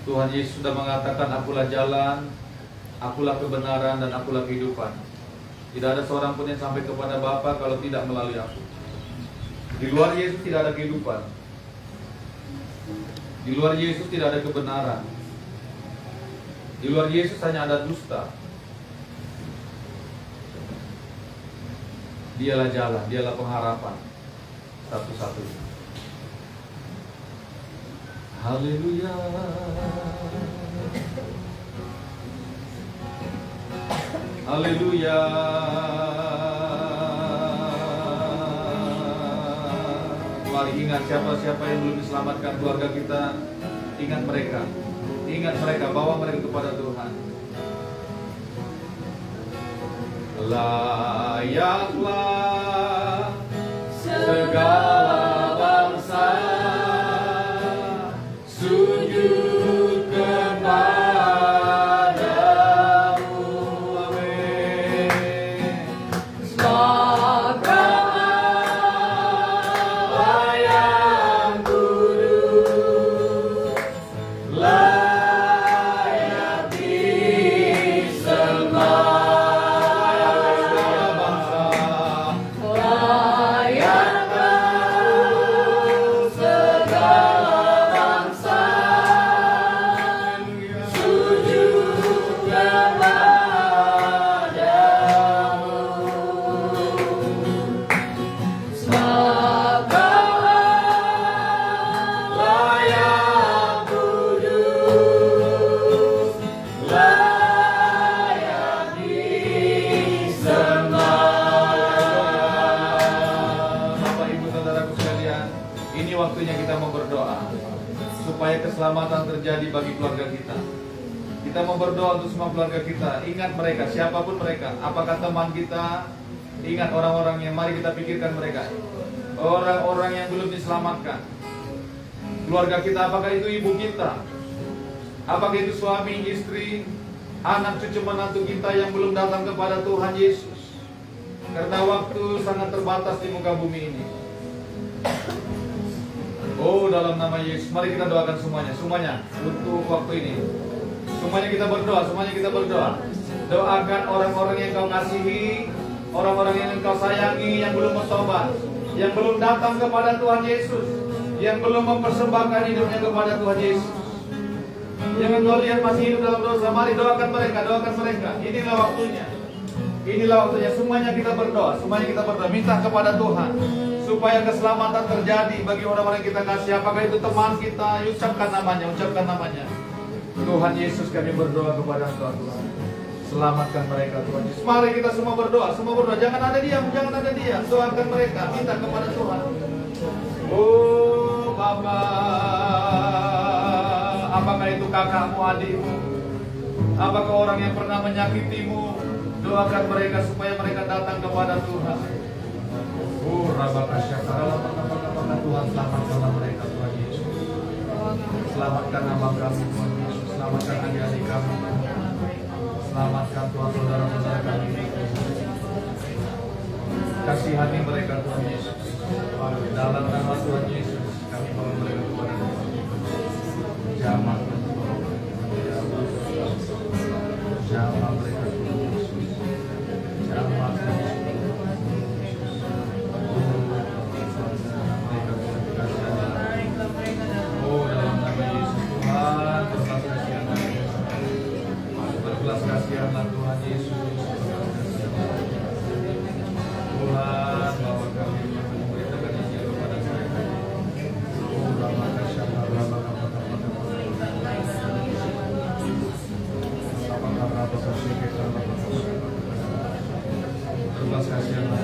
Tuhan Yesus sudah mengatakan, akulah jalan, akulah kebenaran, dan akulah kehidupan. Tidak ada seorang pun yang sampai kepada Bapa kalau tidak melalui aku. Di luar Yesus tidak ada kehidupan. Di luar Yesus tidak ada kebenaran. Di luar Yesus hanya ada dusta. Dialah jalan, dialah pengharapan satu-satunya. Haleluya. Haleluya. Mari ingat siapa-siapa yang belum diselamatkan keluarga kita. Ingat mereka. Ingat mereka, bawa mereka kepada Tuhan. Layaklah segala bangsa sujud kepadamu, amin. Maka Allah yang kudus layak disembah. Keselamatan terjadi bagi keluarga kita. Kita mau berdoa untuk semua keluarga kita. Ingat mereka, siapapun mereka. Apakah teman kita? Ingat orang-orang yang, mari kita pikirkan mereka. Orang-orang yang belum diselamatkan. Keluarga kita, apakah itu ibu kita? Apakah itu suami, istri, anak, cucu, menantu kita yang belum datang kepada Tuhan Yesus? Karena waktu sangat terbatas di muka bumi ini. Oh, dalam nama Yesus, mari kita doakan semuanya untuk waktu ini. Semuanya kita berdoa. Doakan orang-orang yang kau kasihi, orang-orang yang kau sayangi, yang belum bertobat, yang belum datang kepada Tuhan Yesus, yang belum mempersembahkan hidupnya kepada Tuhan Yesus. Jangan kau lihat masih hidup dalam dosa. Mari doakan mereka. Inilah waktunya. Semuanya kita berdoa. Minta kepada Tuhan supaya keselamatan terjadi bagi orang-orang yang kita kasih. Apakah itu teman kita, ucapkan namanya. Tuhan Yesus, kami berdoa kepada Tuhan. Selamatkan mereka Tuhan Yesus. Mari kita semua berdoa. Jangan ada diam. Doakan mereka, minta kepada Tuhan. Oh Bapa, apakah itu kakakmu, adikmu, apakah orang yang pernah menyakitimu, doakan mereka supaya mereka datang kepada Tuhan. Oh, apakah Tuhan selamatkan mereka Tuhan Yesus. Selamatkan nama kami Tuhan Yesus. Selamatkan adik-adik kami. Selamatkan Tuhan saudara-saudara kami. Kasihani mereka Tuhan Yesus. Dalam nama Tuhan Yesus kami bawa mereka kepada Tuhan. Jamah jamah mereka Tuhan Yesus. Jamah oh dalam nama Yesus Tuhan berbelas kasihanlah Tuhan Yesus. Tuhan bawa kami memberitakan Injil kepada mereka. Oh Rama Kasyama Rama berbelas kasihanlah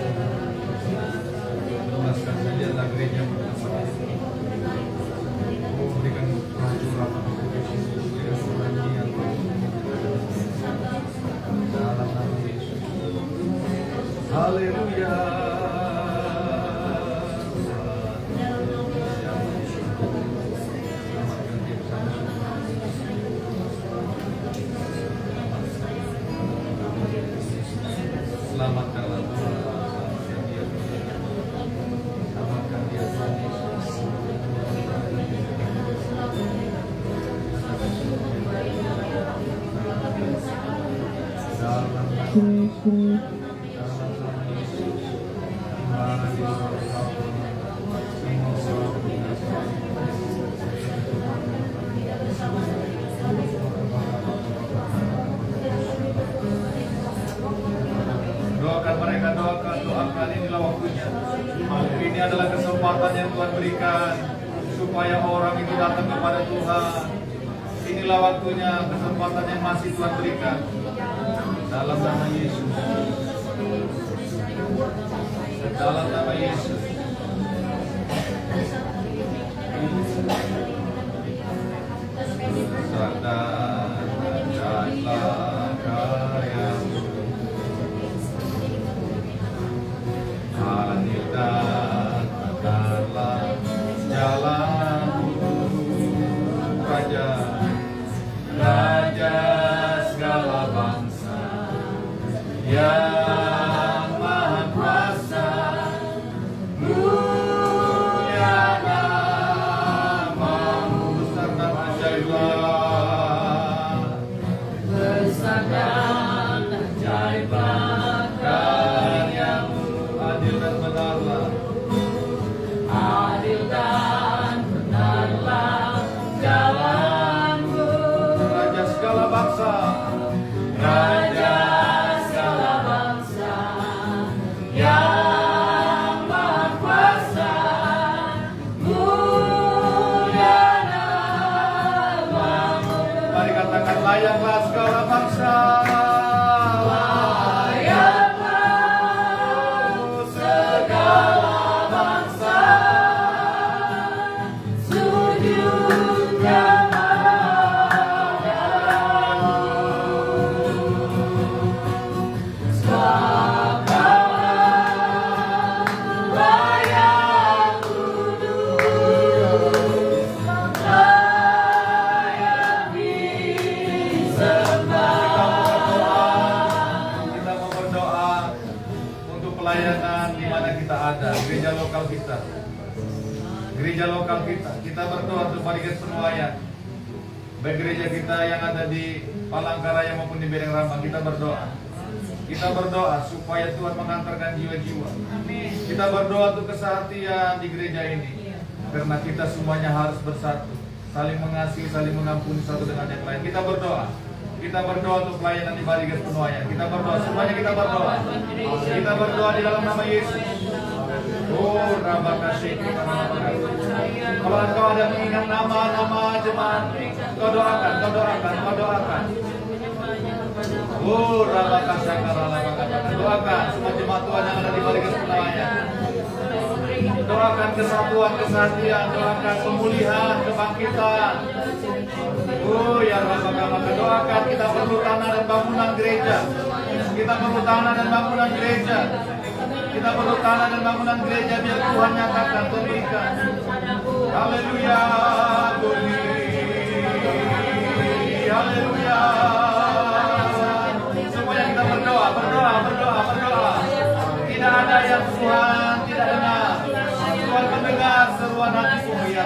berbelas kasihanlah gereja bersama ini. Oh berikan kehancuran berikan keberanian dalam nama Yesus. Haleluya. Selamatkanlah Tuhan, selamatkan dia, selamatkan dia Tuhan Yesus. Dalam nama Yesus. Doakan mereka, doakan inilah waktunya. Ini adalah kesempatan yang Tuhan berikan supaya orang itu datang kepada Tuhan. Inilah waktunya, kesempatan yang masih Tuhan berikan. Dalam nama Yesus. Dalam nama Yesus. Sadar ajaiblah karya-Mu. Hadirkan tegaklah jalan-Mu, Raja, Raja segala bangsa yang Maha Kuasa. Mulia nama-Mu, besar dan ajaiblah, besar dan ajaiblah karya-Mu. Adil dan benarlah, adil dan benarlah jalan-Mu. Raja segala bangsa, Raja segala bangsa yang Maha Kuasa. Mulia nama-Mu. Mari katakan, layaklah segala bangsa. Gereja lokal kita, gereja lokal kita berdoa untuk Barigas Penuaian. Baik gereja kita yang ada di Palangkaraya maupun di Bedeng Rambang, kita berdoa supaya Tuhan mengantarkan jiwa-jiwa. Kita berdoa untuk kesehatian di gereja ini, karena kita semuanya harus bersatu, saling mengasihi, saling mengampuni satu dengan yang lain. Kita berdoa untuk pelayanan di Barigas Penuaian. Kita berdoa, semuanya kita berdoa. Kita berdoa di dalam nama Yesus. Oh, Rabba kasih kita nama. Kalau engkau ada mengingat nama-nama jemaat, kau doakan. Oh, Rabba kasih kita doakan semua jemaat Tuhan yang ada di Barigas Penuaian. Doakan kesatuan, kesehatan, doakan pemulihan, kebangkitan. Oh ya Rabba, doakan, kita perlu tanah dan bangunan gereja. Kita perlu tanah dan bangunan gereja. Kita perlu tanah dan bangunan gereja biar Tuhan nyatakan, Tuhan berikan. Haleluya, haleluya. Tuhan tidak dengar. Tuhan mendengar seruan hatiku. Ya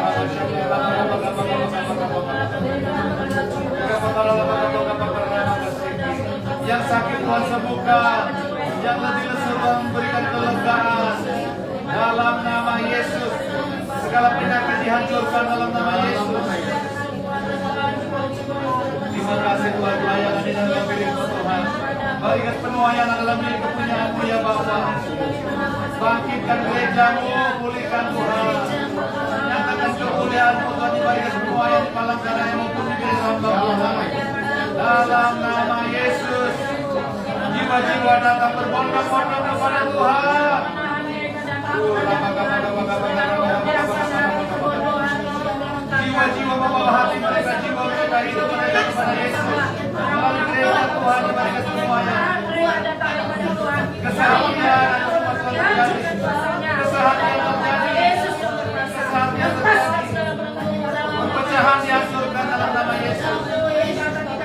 yang sakit Tuhan sembuhkan, yang letih lesu Tuhan berikan kelegaan. Dalam nama Yesus, segala penyakit dihancurkan dalam nama Yesus. Terima kasih Tuhan, pelayanan ini adalah milik Tuhan. Barigas penuaian adalah milik kepunyaanmu ya Bapa. Bangkitkan gerejamu, pulihkan Tuhan. Nyatakan kemuliaan-Mu Tuhan di barigas penuaian di Palangkaraya maupun di gereja hamba Tuhan. Dalam nama Yesus, jiwa-jiwa datang berbondong-bondong kepada Tuhan. Jiwa-jiwa membawa hati mereka, jiwa mereka hidup mereka kepada Yesus. Melalui gereja Tuhan di barigas penuaian. Kesehatan semua Tuhan terjadi. Kesehatan terjadi. Kesehatan terjadi. Perpecahan dihancurkan dalam nama Yesus.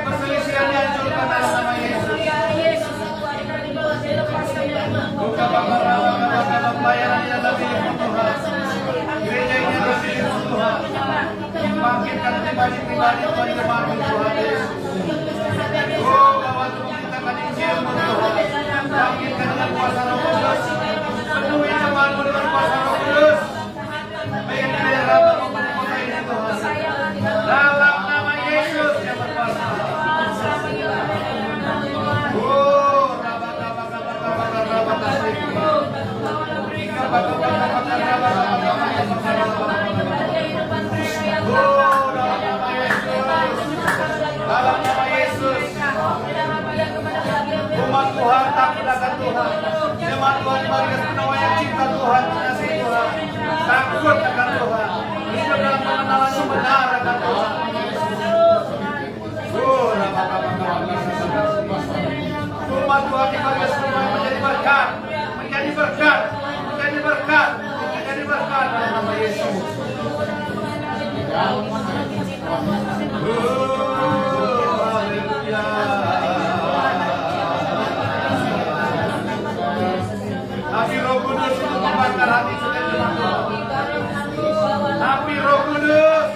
Perselisihan dihancurkan dalam nama Yesus. Buka bakar pelayanan yang ada milik Tuhan. Gereja ini adalah milik Tuhan. Bangkitkan pribadi-pribadi Tuhan di depan Tuhan Yesus. Oh, bawa Tuhan memberitakan Injil-Mu Tuhan. Bangkitkan dengan kuasa Roh Kudus. Penuhi jemaat-Mu dengan kuasa Roh Kudus. Baik di daerah maupun di kota ini Tuhan. Dalam nama Yesus yang berkuasa. Oh, dalam nama Yesus. Umat Tuhan takut akan Tuhan. Jemaat Tuhan di barigas penuaian cinta Tuhan, mengasihi Tuhan. Takut akan Tuhan. Hidup dalam pengenalan yang benar akan Tuhan. Umat Tuhan di barigas penuaian menjadi berkat, menjadi berkat, menjadi berkat, menjadi berkat dalam nama Yesus. Api Roh Kudus untuk membakar hati setiap jemaat Tuhan. Api Roh Kudus.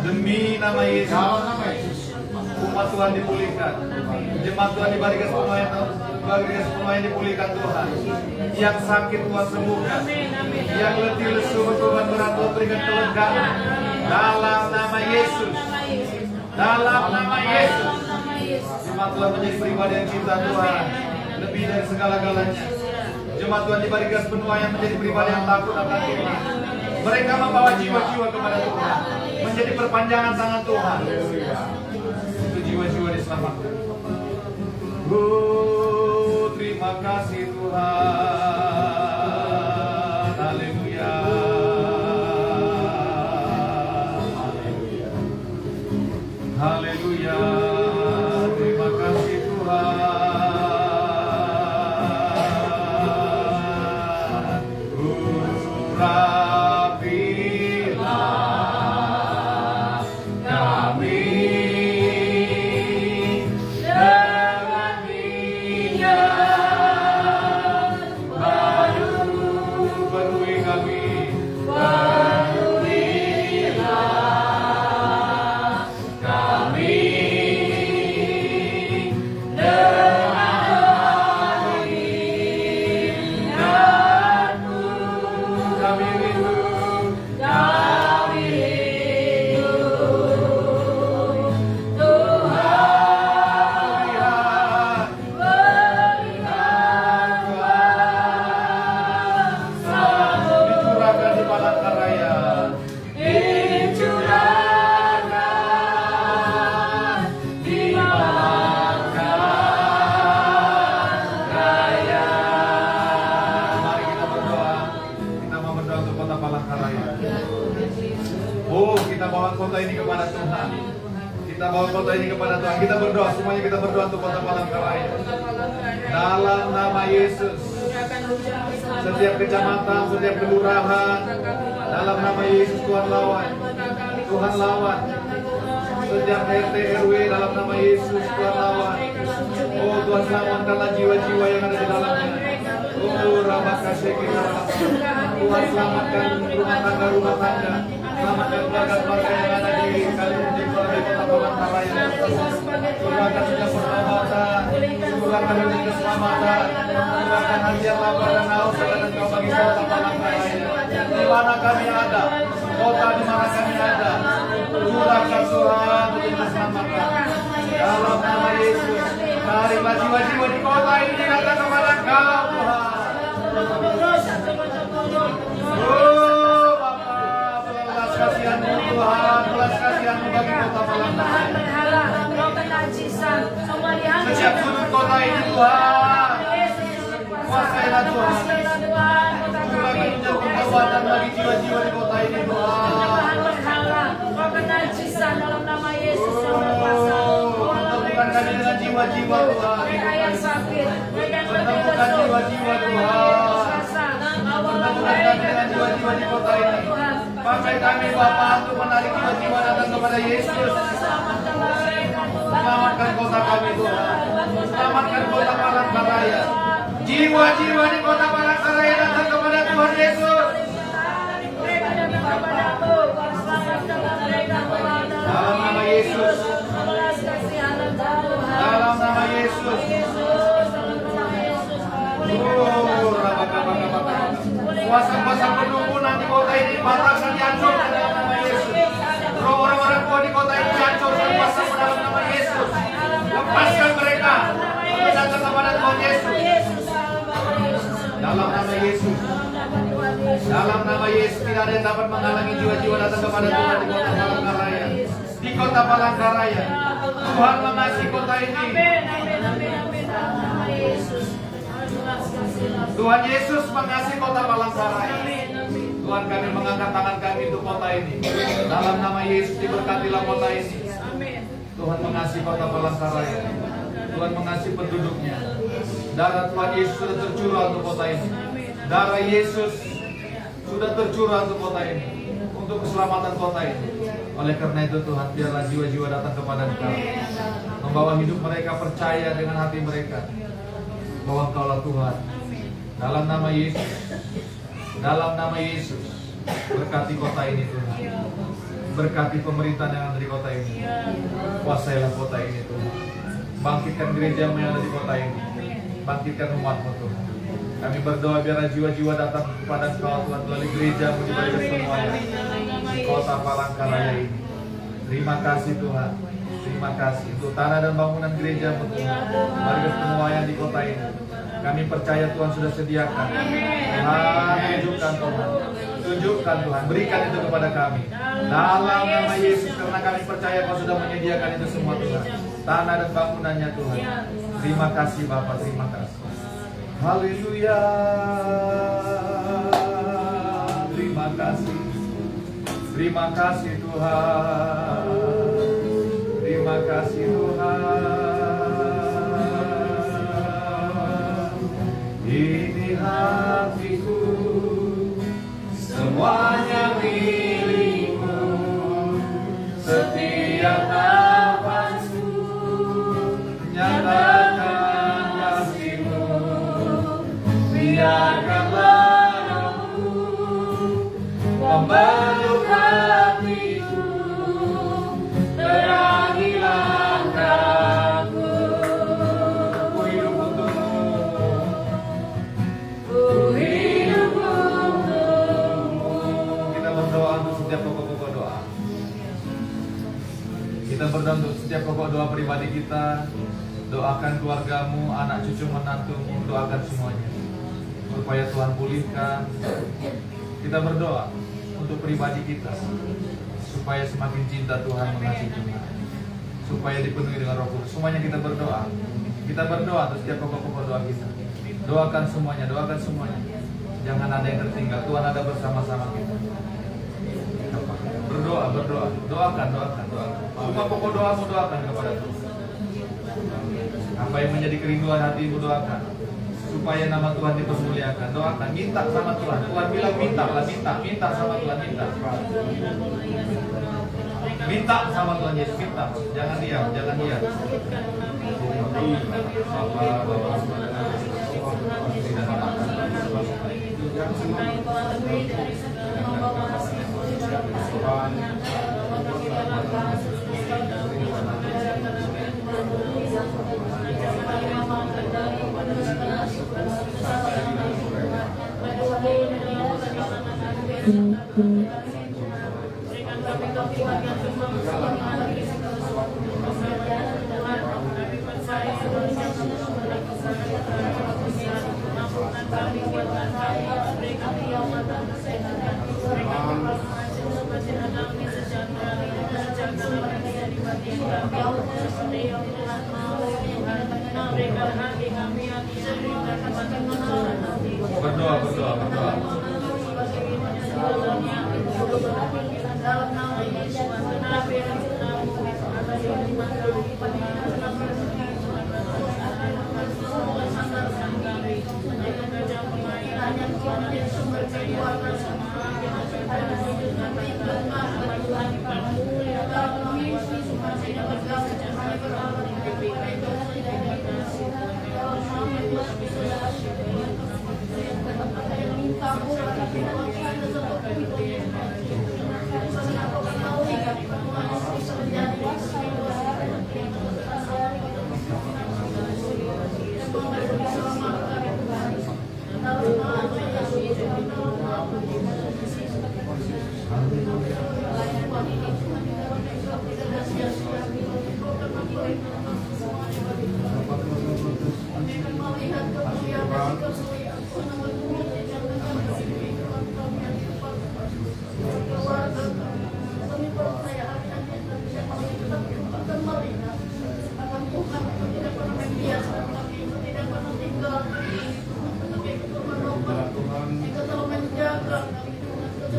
Demi nama Yesus, umat Tuhan dipulihkan. Jemaat Tuhan di barigas penuaian dipulihkan Tuhan. Yang sakit Tuhan sembuhkan. Yang letih lesu beban berat Tuhan berikan kelegaan. Dalam nama Yesus. Dalam nama Yesus. Jemaat Tuhan menjadi pribadi yang cinta Tuhan lebih dari segala-galanya. Jemaat Tuhan di barigas penuaian menjadi pribadi yang takut akan Tuhan. Mereka membawa jiwa-jiwa kepada Tuhan, menjadi perpanjangan tangan Tuhan. Itu jiwa-jiwa diselamatkan. Terima kasih Tuhan. Haleluya. Haleluya. Terima kasih Tuhan. Kita bawa kota ini kepada Tuhan. Kita berdoa, semuanya kita berdoa untuk kota Palangkaraya. Dalam nama Yesus. Setiap kecamatan, setiap kelurahan, dalam nama Yesus Tuhan lawan. Tuhan lawan. Setiap RT RW dalam nama Yesus Tuhan lawan. Oh Tuhan selamatkanlah jiwa-jiwa yang ada di dalamnya. Oh Rabakasya kita. Tuhan selamatkan rumah tangga. Selamatkan keluarga-keluarga yang ada di Kalimantan di Kota Palangkaraya. Curahkan setiap pertobatan, curahkan rezeki keselamatan, curahkan hadiah lapar dan haus dan Engkau bagi Kota Palangkaraya. Di mana kami ada, kota di mana kami ada, curahkan Tuhan untuk diselamatkan. Dalam nama Yesus, tarik jiwa-jiwa di kota ini datang kepada Engkau Tuhan. Oh Bapa, belas kasihan-Mu Tuhan, belas kasihan-Mu bagi Kota Palangkaraya. Setiap sudut kota ini Tuhan, kuasailah Tuhan. Curahkan menjauh kekuatan bagi jiwa-jiwa di kota ini Tuhan. Pertemukan kami dengan jiwa-jiwa Tuhan. Pertemukan jiwa-jiwa Tuhan. Pertemukan kami dengan jiwa-jiwa di kota ini. Pakai kami Bapa untuk menarik jiwa-jiwa datang kepada Yesus. Selamatkan kota kami Tuhan. Selamatkan Kota Palangkaraya. Jiwa-jiwa di Kota Palangkaraya datang kepada Tuhan Yesus. Dalam nama Yesus. Dalam nama Yesus. Kuasa-kuasa penumpunan di kota ini batalkan, dihancurkan dalam nama Yesus. Roh orang-orang tua di kota ini dihancurkan kuasa dalam nama Yesus. Lepaskan mereka untuk datang kepada Tuhan Yesus. Dalam nama Yesus. Dalam nama Yesus tidak ada yang dapat menghalangi jiwa-jiwa datang kepada Tuhan di Kota Palangkaraya. Di Kota Palangkaraya Tuhan mengasihi kota ini. Tuhan Yesus mengasihi Kota Palangkaraya. Tuhan kami mengangkat tangan kami untuk kota ini. Dalam nama Yesus diberkatilah kota ini. Tuhan mengasihi Kota Palangkaraya. Tuhan mengasihi penduduknya. Darah Tuhan Yesus sudah tercurah untuk kota ini. Darah Yesus sudah tercurah untuk kota ini, untuk keselamatan kota ini. Oleh karena itu Tuhan, biarlah jiwa-jiwa datang kepada Engkau, membawa hidup mereka percaya dengan hati mereka bahwa Engkaulah Tuhan. Dalam nama Yesus, dalam nama Yesus, berkati kota ini Tuhan. Berkati pemerintahan yang ada di kota ini. Kuasailah kota ini Tuhan. Bangkitkan gereja yang ada di kota ini. Bangkitkan umat-Mu Tuhan. Kami berdoa biarlah jiwa-jiwa datang kepada Engkau Tuhan melalui gereja di balik semuanya di Kota Palangkaraya ini. Terima kasih Tuhan. Terima kasih untuk tanah dan bangunan gereja Tuhan. Balik semuanya di kota ini. Kami percaya Tuhan sudah sediakan. Tuhan tunjukkan Tuhan. Tunjukkan Tuhan. Berikan itu kepada kami. Dalam nama Yesus, karena kami percaya Kau sudah menyediakan itu semua Tuhan. Tanah dan bangunannya Tuhan. Terima kasih Bapa, terima kasih. Haleluya. Terima kasih. Terima kasih Tuhan. Terima kasih Tuhan. Ini hatiku, semuanya milik-Mu. Setiap nafasku nyatakan kasih-Mu. Biarkanlah Roh-Mu memeluk hatiku, terangi langkahku. Ku hidup untuk-Mu, ku hidup untuk-Mu. Kita berdoa untuk setiap pokok-pokok doa. Kita berdoa untuk setiap pokok doa pribadi kita. Doakan keluargamu, anak cucu menantumu, doakan semuanya supaya Tuhan pulihkan. Kita berdoa untuk pribadi kita supaya semakin cinta Tuhan, mengasihi Tuhan, supaya dipenuhi dengan Roh Kudus. Semuanya kita berdoa. Kita berdoa untuk setiap pokok-pokok doa kita. Doakan semuanya, doakan semuanya. Jangan ada yang tertinggal. Tuhan ada bersama-sama kita. Berdoa, berdoa, doakan, doakan, doakan. Semua pokok doamu doakan kepada Tuhan. Apa yang menjadi kerinduan hatimu doakan, supaya supaya nama Tuhan dipermuliakan. Doakan, minta sama Tuhan. Tuhan bilang minta sama Tuhan, minta sama Tuhan Yesus, minta. Jangan diam. Berdoa.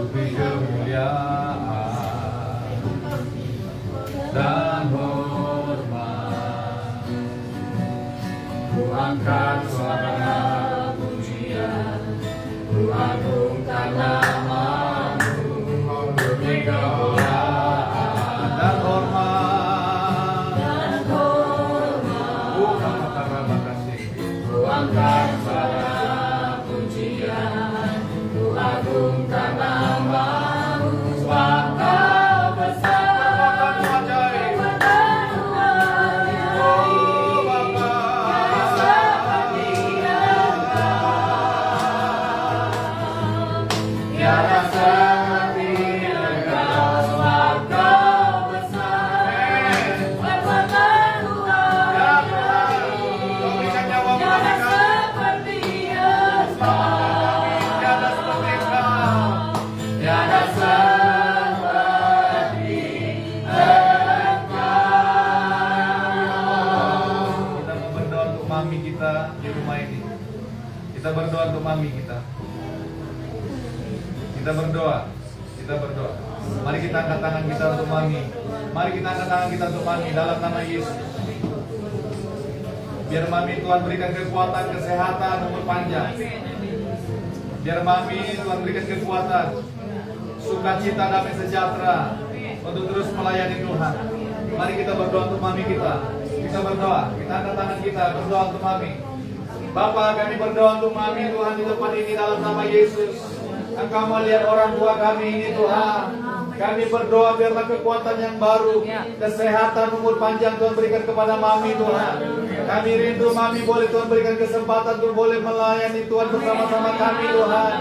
Beri kemuliaan dan hormat, ku angkat suara pujian, ku agungkan nama-Mu. Beri kemuliaan dan hormat, ku angkat suara pujian, ku agungkan nama-Mu. Sebab Kau besar, kekuatan Tuhan yang Bapa, seperti tiada seperti Engkau. Sebab Kau besar, kekuatan Tuhan yang tiada seperti Engkau. Tiada seperti Engkau. Tiada seperti Mami kita di rumah ini. Kita berdoa untuk mami kita. Kita berdoa. Mari kita angkat tangan kita untuk mami. Mari kita angkat tangan kita untuk mami dalam nama Yesus. Biar mami Tuhan berikan kekuatan, kesehatan, umur panjang. Biar mami Tuhan berikan kekuatan, sukacita, damai sejahtera untuk terus melayani Tuhan. Mari kita berdoa untuk mami kita. Kita berdoa, kita angkat tangan kita, berdoa untuk mami. Bapa, kami berdoa untuk mami Tuhan di tempat ini dalam nama Yesus. Engkau melihat orang tua kami ini Tuhan. Kami berdoa biarlah kekuatan yang baru, kesehatan, umur panjang Tuhan berikan kepada mami Tuhan. Kami rindu mami boleh Tuhan berikan kesempatan untuk boleh melayani Tuhan bersama-sama kami Tuhan.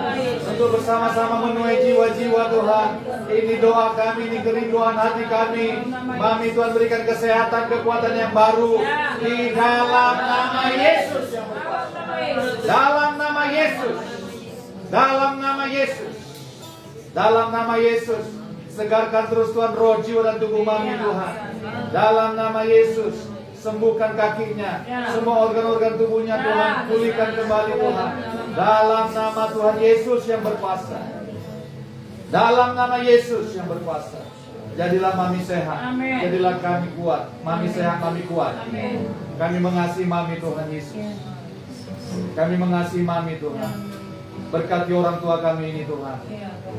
Untuk bersama-sama menuai jiwa-jiwa Tuhan. Ini doa kami, ini kerinduan hati kami. Mami Tuhan berikan kesehatan, kekuatan yang baru. Di dalam nama Yesus. Dalam nama Yesus. Dalam nama Yesus. Dalam nama Yesus. Segarkan terus Tuhan roh, jiwa dan tubuh mami Tuhan. Dalam nama Yesus. Sembuhkan kakinya, semua organ-organ tubuhnya Tuhan, pulihkan kembali Tuhan. Dalam nama Tuhan Yesus yang berkuasa. Dalam nama Yesus yang berkuasa. Jadilah mami sehat. Jadilah kami kuat. Mami sehat, mami kuat. Kami mengasihi mami Tuhan Yesus. Kami mengasihi Mami Tuhan. Berkati orang tua kami ini Tuhan.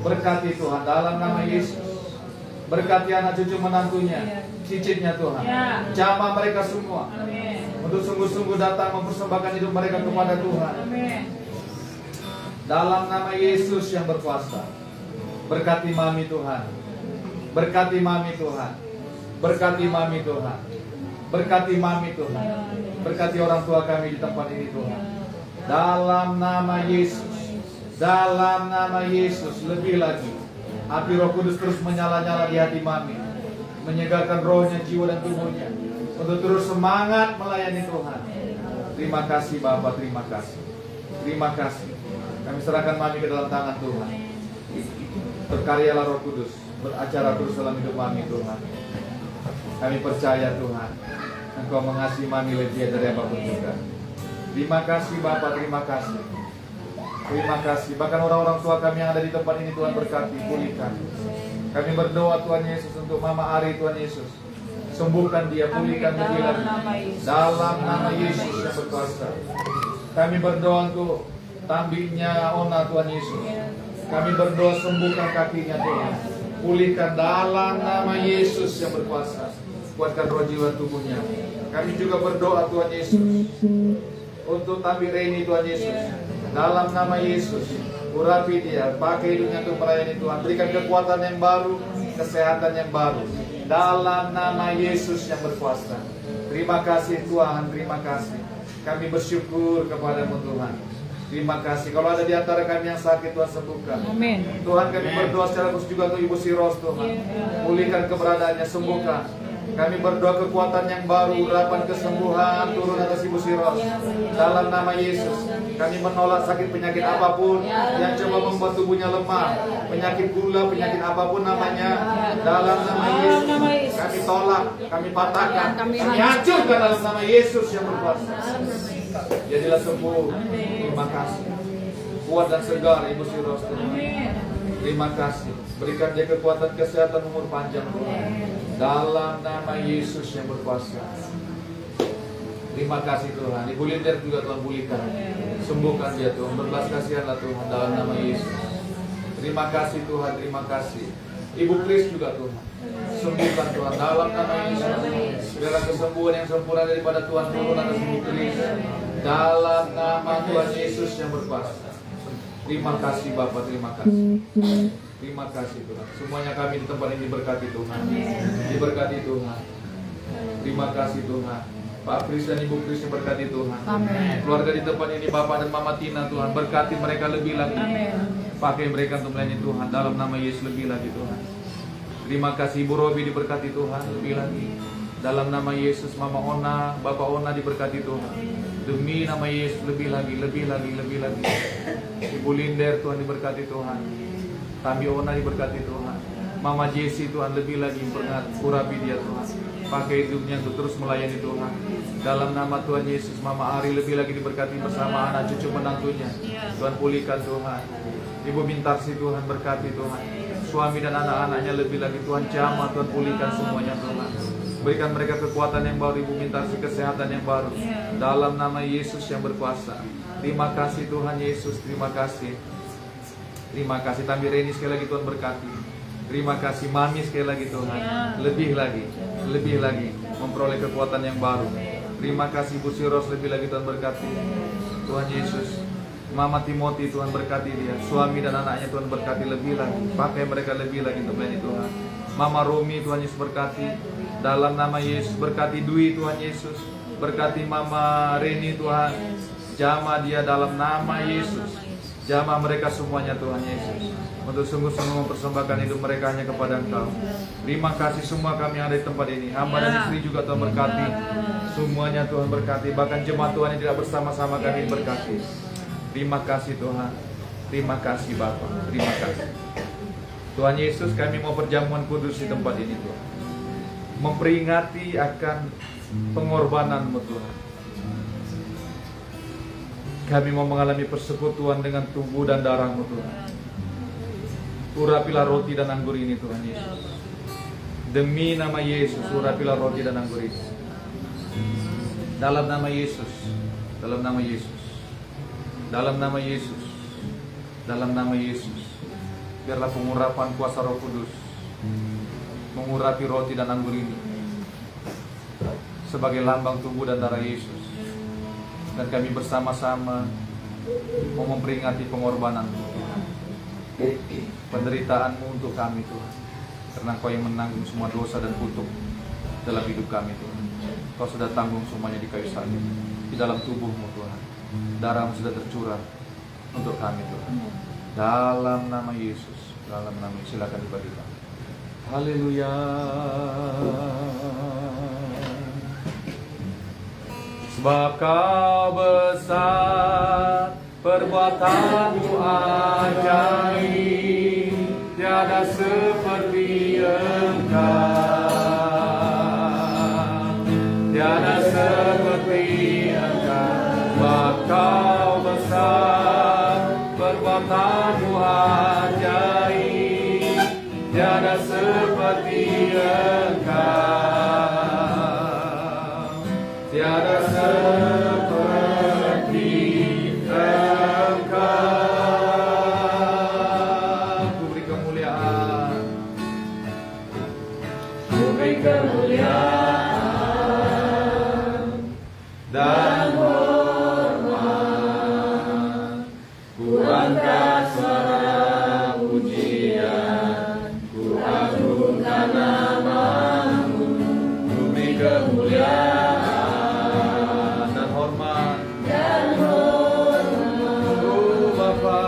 Berkati Tuhan dalam nama Yesus. Berkati anak cucu menantunya, cicitnya Tuhan. Jamah mereka semua untuk sungguh-sungguh datang mempersembahkan hidup mereka kepada Tuhan. Dalam nama Yesus yang berkuasa. Berkati Mami Tuhan. Berkati Mami Tuhan. Berkati Mami Tuhan. Berkati Mami Tuhan. Berkati orang tua kami di tempat ini Tuhan. Dalam nama Yesus. Dalam nama Yesus. Lebih lagi, api Roh Kudus terus menyala-nyala di hati Mami, menyegarkan rohnya, jiwa dan tubuhnya untuk terus semangat melayani Tuhan. Terima kasih Bapa, terima kasih. Terima kasih. Kami serahkan Mami ke dalam tangan Tuhan. Berkaryalah Roh Kudus, beracara terus dalam hidup Mami Tuhan. Kami percaya Tuhan, Engkau mengasihi Mami lebih dari apapun juga. Terima kasih Bapa, terima kasih. Terima kasih. Bahkan orang-orang tua kami yang ada di tempat ini Tuhan berkati, pulihkan. Kami berdoa Tuhan Yesus untuk Mama Ari Tuhan Yesus. Sembuhkan dia, pulihkan lebih lagi. Dalam nama Yesus yang berkuasa. Kami berdoa untuk Tambinya Ona Tuhan Yesus. Kami berdoa sembuhkan kakinya Tuhan. Pulihkan dalam nama Yesus yang berkuasa. Kuatkan roh jiwa tubuhnya. Kami juga berdoa Tuhan Yesus untuk Tambi Reni Tuhan Yesus. Dalam nama Yesus, urapi dia, pakai hidupnya untuk melayani Tuhan. Berikan kekuatan yang baru, kesehatan yang baru. Dalam nama Yesus yang berkuasa. Terima kasih Tuhan, terima kasih. Kami bersyukur kepadamu Tuhan. Terima kasih. Kalau ada di antara kami yang sakit, Tuhan sembuhkan. Amin. Tuhan, kami berdoa secara khusus juga untuk Ibu Siros Tuhan. Pulihkan keberadaannya, sembuhkan. Kami berdoa kekuatan yang baru, urapan kesembuhan turun atas Ibu Siros. Dalam nama Yesus, kami menolak sakit penyakit apapun yang coba membuat tubuhnya lemah. Penyakit gula, penyakit apapun namanya. Dalam nama Yesus, kami tolak, kami patahkan, kami hancurkan dalam nama Yesus yang berkuasa. Jadilah sembuh. Terima kasih. Kuat dan segar Ibu Siros Tuhan. Terima kasih. Berikan dia kekuatan, kesehatan, umur panjang Tuhan. Dalam nama Yesus yang berkuasa. Terima kasih Tuhan. Ibu Linder juga Tuhan pulihkan. Sembuhkan dia Tuhan. Berbelas kasihanlah Tuhan dalam nama Yesus. Terima kasih Tuhan. Terima kasih. Ibu Kris juga Tuhan. Sembuhkan Tuhan dalam nama Yesus. Segala kesembuhan yang sempurna daripada Tuhan turun atas Ibu Kris. Dalam nama Tuhan Yesus yang berkuasa. Terima kasih Bapak. Terima kasih. Terima kasih Tuhan. Semuanya kami di tempat ini diberkati Tuhan. Diberkati Tuhan. Terima kasih Tuhan. Pak Kris dan Ibu Kris berkati Tuhan. Amin. Keluarga di tempat ini Bapak dan Mama Tina Tuhan, berkati mereka lebih lagi. Amin. Pakai mereka untuk melayani Tuhan dalam nama Yesus lebih lagi Tuhan. Terima kasih Ibu Robi diberkati Tuhan lebih lagi. Dalam nama Yesus Mama Ona, Bapak Ona diberkati Tuhan. Demi nama Yesus lebih lagi, lebih lagi, lebih lagi. Ibu Linder Tuhan diberkati Tuhan. Tambi Ona diberkati Tuhan. Mama Jessie Tuhan lebih lagi urapi dia Tuhan. Pakai hidupnya untuk terus melayani Tuhan. Dalam nama Tuhan Yesus, Mama Ari lebih lagi diberkati bersama anak cucu menantunya. Tuhan pulihkan Tuhan. Ibu Bintarsi Tuhan berkati Tuhan. Suami dan anak-anaknya lebih lagi Tuhan jamah, Tuhan pulihkan semuanya Tuhan. Berikan mereka kekuatan yang baru, Ibu Bintarsi kesehatan yang baru. Dalam nama Yesus yang berkuasa. Terima kasih Tuhan Yesus, terima kasih. Terima kasih Tambi Reni sekali lagi Tuhan berkati. Terima kasih Mami sekali lagi Tuhan. Lebih lagi memperoleh kekuatan yang baru. Terima kasih Bu Siros lebih lagi Tuhan berkati. Tuhan Yesus. Mama Timothy Tuhan berkati dia. Suami dan anaknya Tuhan berkati lebih lagi. Pakai mereka lebih lagi untuk melayani Tuhan. Mama Romi Tuhan Yesus berkati. Dalam nama Yesus berkati Dwi Tuhan Yesus. Berkati Mama Reni Tuhan. Jamah dia dalam nama Yesus. Jamah mereka semuanya Tuhan Yesus. Untuk sungguh-sungguh mempersembahkan hidup mereka hanya kepada Engkau. Terima kasih semua kami yang ada di tempat ini. Hamba dan istri juga Tuhan berkati. Semuanya Tuhan berkati. Bahkan jemaat Tuhan yang tidak bersama-sama kami berkati. Terima kasih Tuhan. Terima kasih Bapa. Terima kasih. Tuhan Yesus, kami mau perjamuan kudus di tempat ini Tuhan. Memperingati akan pengorbanan-Mu Tuhan. Kami mau mengalami persekutuan dengan tubuh dan darah-Mu Tuhan. Urapilah roti dan anggur ini Tuhan Yesus. Demi nama Yesus, urapilah roti dan anggur ini. Dalam nama Yesus. Dalam nama Yesus. Dalam nama Yesus, dalam nama Yesus, biarlah pengurapan kuasa Roh Kudus mengurapi roti dan anggur ini sebagai lambang tubuh dan darah Yesus. Dan kami bersama-sama mau memperingati pengorbanan-Mu, Tuhan, penderitaan-Mu untuk kami, Tuhan, karena Kau yang menanggung semua dosa dan kutuk dalam hidup kami, Tuhan. Kau sudah tanggung semuanya di kayu salib, di dalam tubuh-Mu, Tuhan. Darah-Mu sudah tercurah untuk kami, Tuhan. Dalam nama Yesus, dalam nama Yesus, silakan dibagikan. Haleluya. Sebab Kau besar, perbuatan-Mu ajaib, tiada seperti Engkau, tiada seperti Engkau. Sebab Kau besar, perbuatan-Mu ajaib, tiada seperti Engkau, tiada seperti Engkau. Ku beri kemuliaan, ku beri kemuliaan dan hormat. Ku angkat suara pujian, ku agungkan nama-Mu. Ku beri kemuliaan dan hormat, oh Bapa.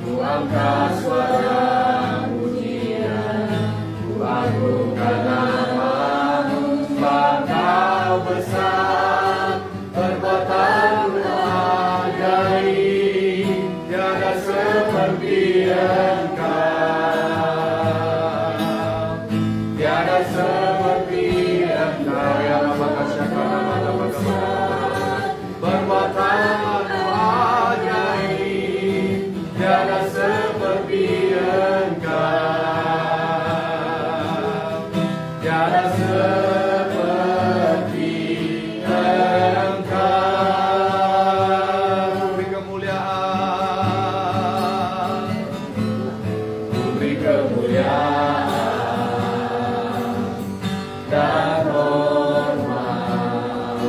Ku angkat suara pujian, ku agungkan nama-Mu. Sebab Kau besar, perbuatan-Mu ajaib, tiada seperti Engkau, tiada seperti Engkau. Ya Bapa perbuatan-Mu ajaib, tiada seperti Engkau, tiada seperti Engkau. Beri kemuliaan, beri kemuliaan dan hormat.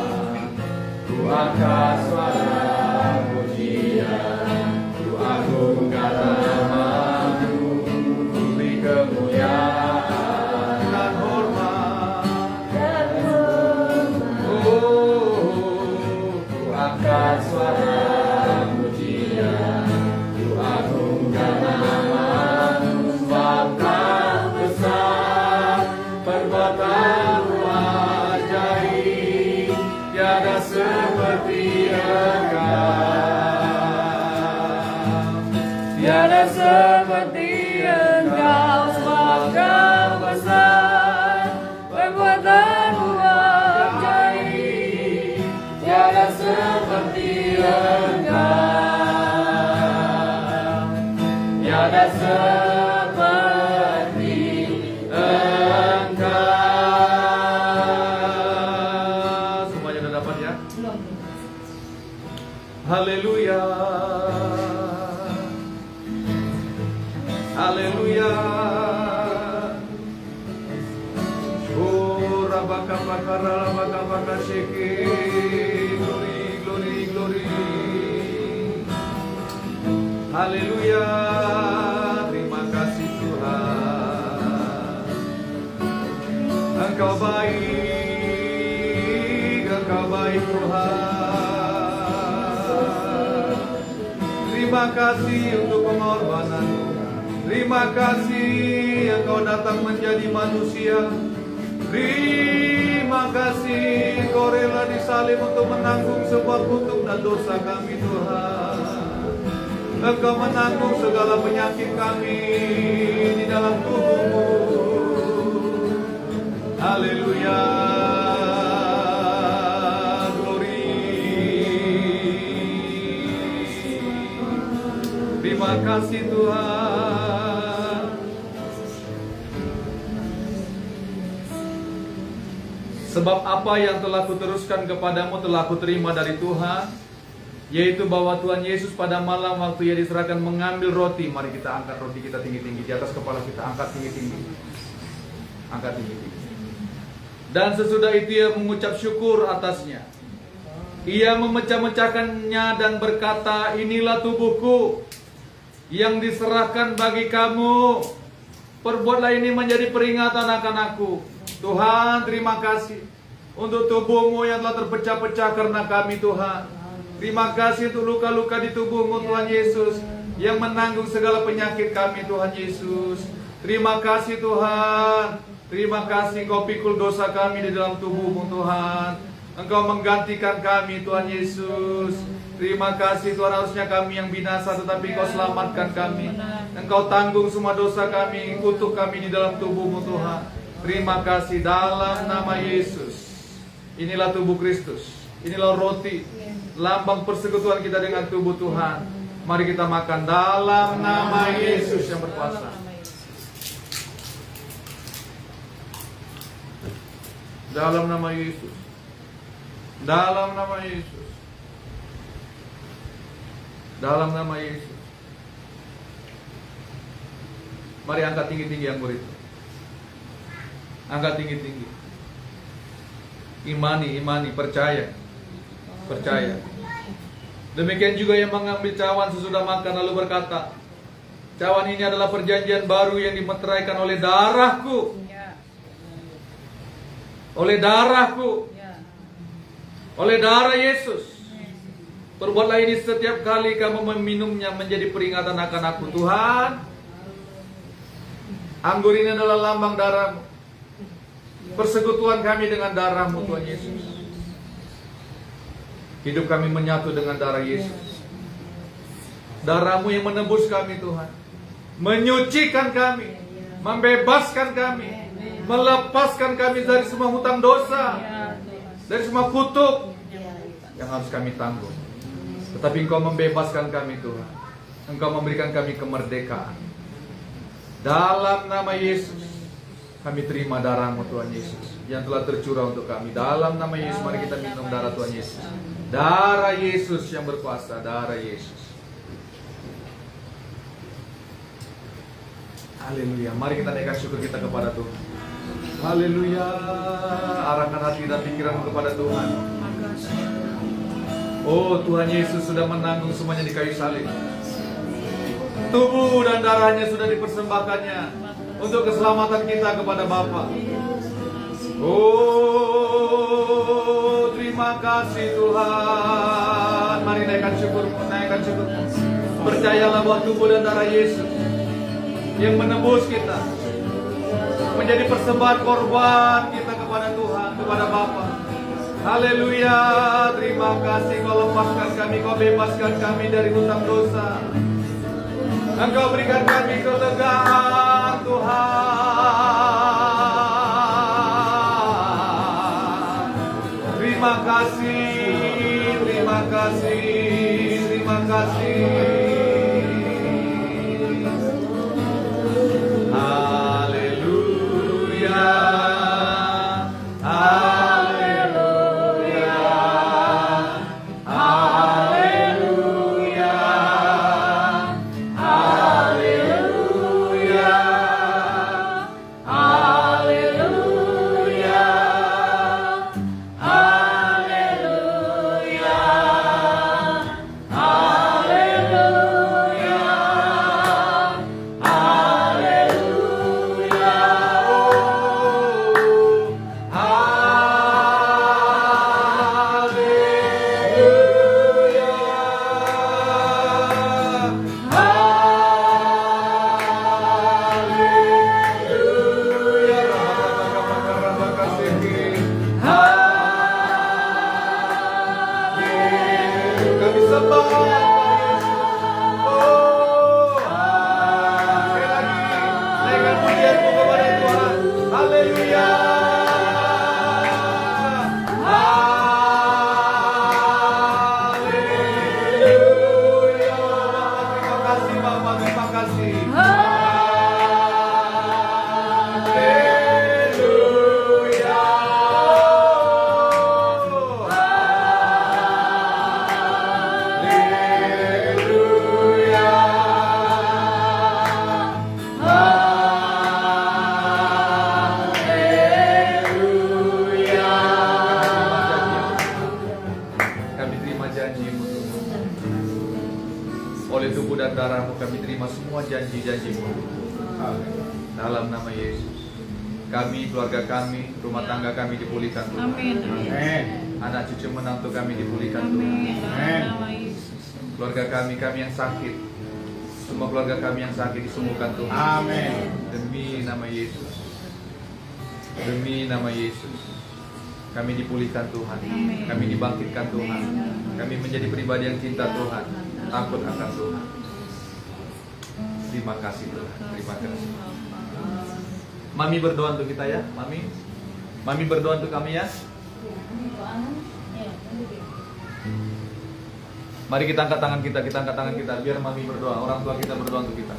Ku angkat suara pujian, ku agungkan nama-Mu. Ku beri kemuliaan dan hormat, oh, ku angkat suara pujian, ku agungkan nama-Mu. Sebab Kau besar, perbuatan-Mu ajaib, tiada seperti Engkau, tiada seperti Engkau. Sebab Kau besar, perbuatan-Mu ajaib, tiada seperti Engkau, tiada seperti Engkau. Semuanya sudah dapat ya? Haleluya, haleluya. Oh, rabaka-bakara, rabaka-bakashiki. Glory, glory, glory. Haleluya. Terima kasih Tuhan. Engkau baik, Engkau baik Tuhan. Terima kasih untuk pengorbanan-Mu. Terima kasih Engkau datang menjadi manusia. Terima kasih Engkau rela disalib untuk menanggung semua kutuk dan dosa kami Tuhan. Engkau menanggung segala penyakit kami di dalam tubuh-Mu. Haleluya. Terima kasih Tuhan. Sebab apa yang telah kuteruskan kepadamu telah kuterima dari Tuhan, yaitu bahwa Tuhan Yesus pada malam waktu ia diserahkan mengambil roti. Mari kita angkat roti kita tinggi-tinggi di atas kepala kita, angkat tinggi-tinggi. Angkat tinggi-tinggi. Dan sesudah itu ia mengucap syukur atasnya. Ia memecah-mecahkannya dan berkata, inilah tubuhku yang diserahkan bagi kamu. Perbuatlah ini menjadi peringatan akan aku. Tuhan, terima kasih untuk tubuhmu yang telah terpecah-pecah karena kami, Tuhan. Terima kasih untuk luka-luka di tubuhmu, Tuhan Yesus, yang menanggung segala penyakit kami, Tuhan Yesus. Terima kasih, Tuhan. Terima kasih Engkau pikul dosa kami di dalam tubuhmu, Tuhan. Engkau menggantikan kami, Tuhan Yesus. Terima kasih, Tuhan. Harusnya kami yang binasa, tetapi Engkau selamatkan kami. Engkau tanggung semua dosa kami, kutuk kami di dalam tubuhmu, Tuhan. Terima kasih dalam nama Yesus. Inilah tubuh Kristus. Inilah roti, lambang persekutuan kita dengan tubuh Tuhan. Mari kita makan dalam nama Yesus yang berkuasa. Dalam nama Yesus. Dalam nama Yesus. Dalam nama Yesus. Mari angkat tinggi-tinggi yang murid. Angkat tinggi-tinggi. Imani, percaya. Percaya. Demikian juga yang mengambil cawan sesudah makan lalu berkata, cawan ini adalah perjanjian baru yang dimeteraikan oleh darahku. Oleh darahku. Oleh darah Yesus. Perbuatlah ini setiap kali kamu meminumnya menjadi peringatan akan aku. Tuhan, anggur ini adalah lambang darahmu. Persekutuan kami dengan darahmu, Tuhan Yesus. Hidup kami menyatu dengan darah Yesus. Darahmu yang menebus kami, Tuhan. Menyucikan kami. Membebaskan kami. Melepaskan kami dari semua hutang dosa. Dari semua kutuk yang harus kami tanggung. Tetapi Engkau membebaskan kami, Tuhan. Engkau memberikan kami kemerdekaan. Dalam nama Yesus, kami terima darah-Mu, Tuhan Yesus, yang telah tercurah untuk kami. Dalam nama Yesus, mari kita minum darah Tuhan Yesus. Darah Yesus yang berkuasa, darah Yesus. Haleluya. Mari kita naikkan syukur kita kepada Tuhan. Haleluya. Arahkan hati dan pikiran kepada Tuhan. Oh, Tuhan Yesus sudah menanggung semuanya di kayu salib. Tubuh dan darahnya sudah dipersembahkannya untuk keselamatan kita kepada Bapa. Oh, terima kasih Tuhan. Mari naikkan syukurmu, naikkan syukurmu. Percayalah bahwa tubuh dan darah Yesus yang menebus kita, menjadi persembahan korban kita kepada Tuhan, kepada Bapa. Haleluya. Terima kasih Kau lepaskan kami, Kau bebaskan kami dari hutang dosa. Engkau berikan kami kelegaan, Tuhan. Terima kasih, terima kasih, terima kasih. kami terima semua janji-janji-Mu. Dalam nama Yesus. Kami, keluarga kami, rumah tangga kami dipulihkan Tuhan. Amin. Amin. Anak cucu menantu kami dipulihkan Tuhan. Amin. Amin. Nama Yesus. Keluarga kami yang sakit, semua keluarga kami yang sakit disembuhkan Tuhan. Amin. Demi nama Yesus. Demi nama Yesus. Kami dipulihkan Tuhan. Amin. Kami dibangkitkan Tuhan. Kami menjadi pribadi yang cinta Tuhan, takut akan Tuhan. Terima kasih Tuhan. Terima kasih. Mami berdoa untuk kita ya, Mami. Mami berdoa untuk kami ya. Mari kita angkat tangan kita biar Mami berdoa. Orang tua kita berdoa untuk kita.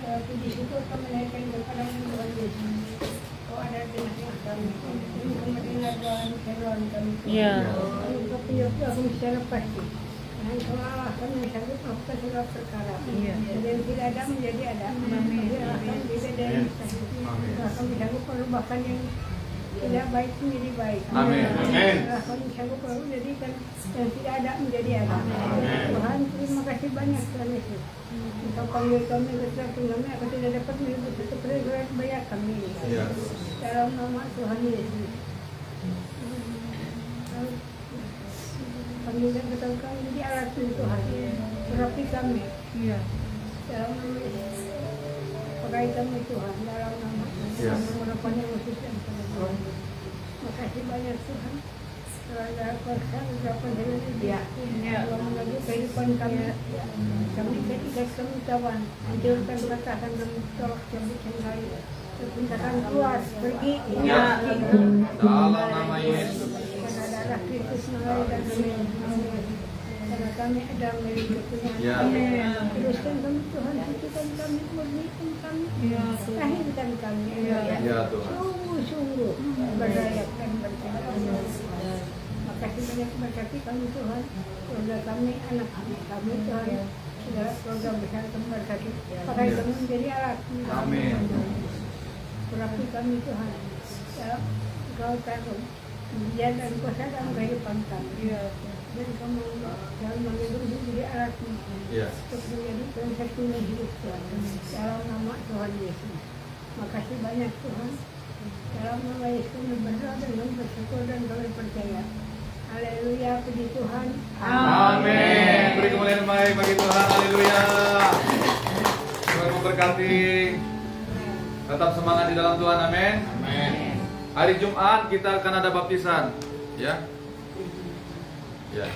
Puji syukur kami naikkan kepada Tuhan Yesus. Kau ada di tengah kami. Kami mendengar doa Tuhan kami. Ya. Kau penyokong kami secara pasti. Dan kau Allah kami sanggup melakukan segala perkara. Iya. Dan tidak ada menjadi ada. Amin. Kami akan berbeda yang sanggup. Kami sanggup merubahkan yang tidak baik menjadi baik. Amin. Amin. Kami sanggup menjadikan yang tidak ada menjadi ada. Tuhan terima kasih banyak Tuhan Yesus. Engkau panggil kami ketika kami akan tidak dapat menyebut satu perintah bayar kami. Iya. Dalam nama Tuhan Yesus. Kami dan betul kami jadi alat Tuhan. Terapi kami. Iya. Dalam nama Yesus. Pakai kami Tuhan. Dalam nama Iya. harapan yang khusus yang pada Tuhan. Makasih banyak Tuhan. Kerana perkara ucapan dari dia. Kalau mengaji kehidupan kami. Kami ketika kami kawan. Hancurkan batasan kami tolak cabut yang lain. Perpintakan keluar. Pergi. Ya. Dalam nama Yesus. Karena darah Kristus mengalir dan kami. Karena kami ada memiliki Ya. kepunyaan. Teruskan kami Tuhan. Sucikan kami. Murnikan kami. Ya, Tuhan. Lahirkan kami. Ya Tuhan. Sungguh-sungguh berdaya dan berterima. Makasih banyak berkati kami Tuhan. Keluarga kami, anak kami Tuhan. Segala keluarga besar kami berkati. Pakai kami menjadi alat. Amin. Berapi kami Tuhan. Ya, Engkau tahu. Kemudian dan kuasa dalam kehidupan kami. Iya. Dan kamu dalam mengirim menjadi alatmu. Ya. Untuk menjadi konsekuensi hidup Tuhan. Dalam nama Tuhan Yesus. Makasih banyak Tuhan. Dalam nama Yesus kami berdoa dan kami bersyukur dan kami percaya. Haleluya, puji Tuhan. Amin. Beri kemuliaan baik bagi Tuhan. Haleluya. Tuhan memberkati. Tetap semangat di dalam Tuhan. Amin. Amin. Hari Jumat kita akan ada baptisan. Ya. Ya.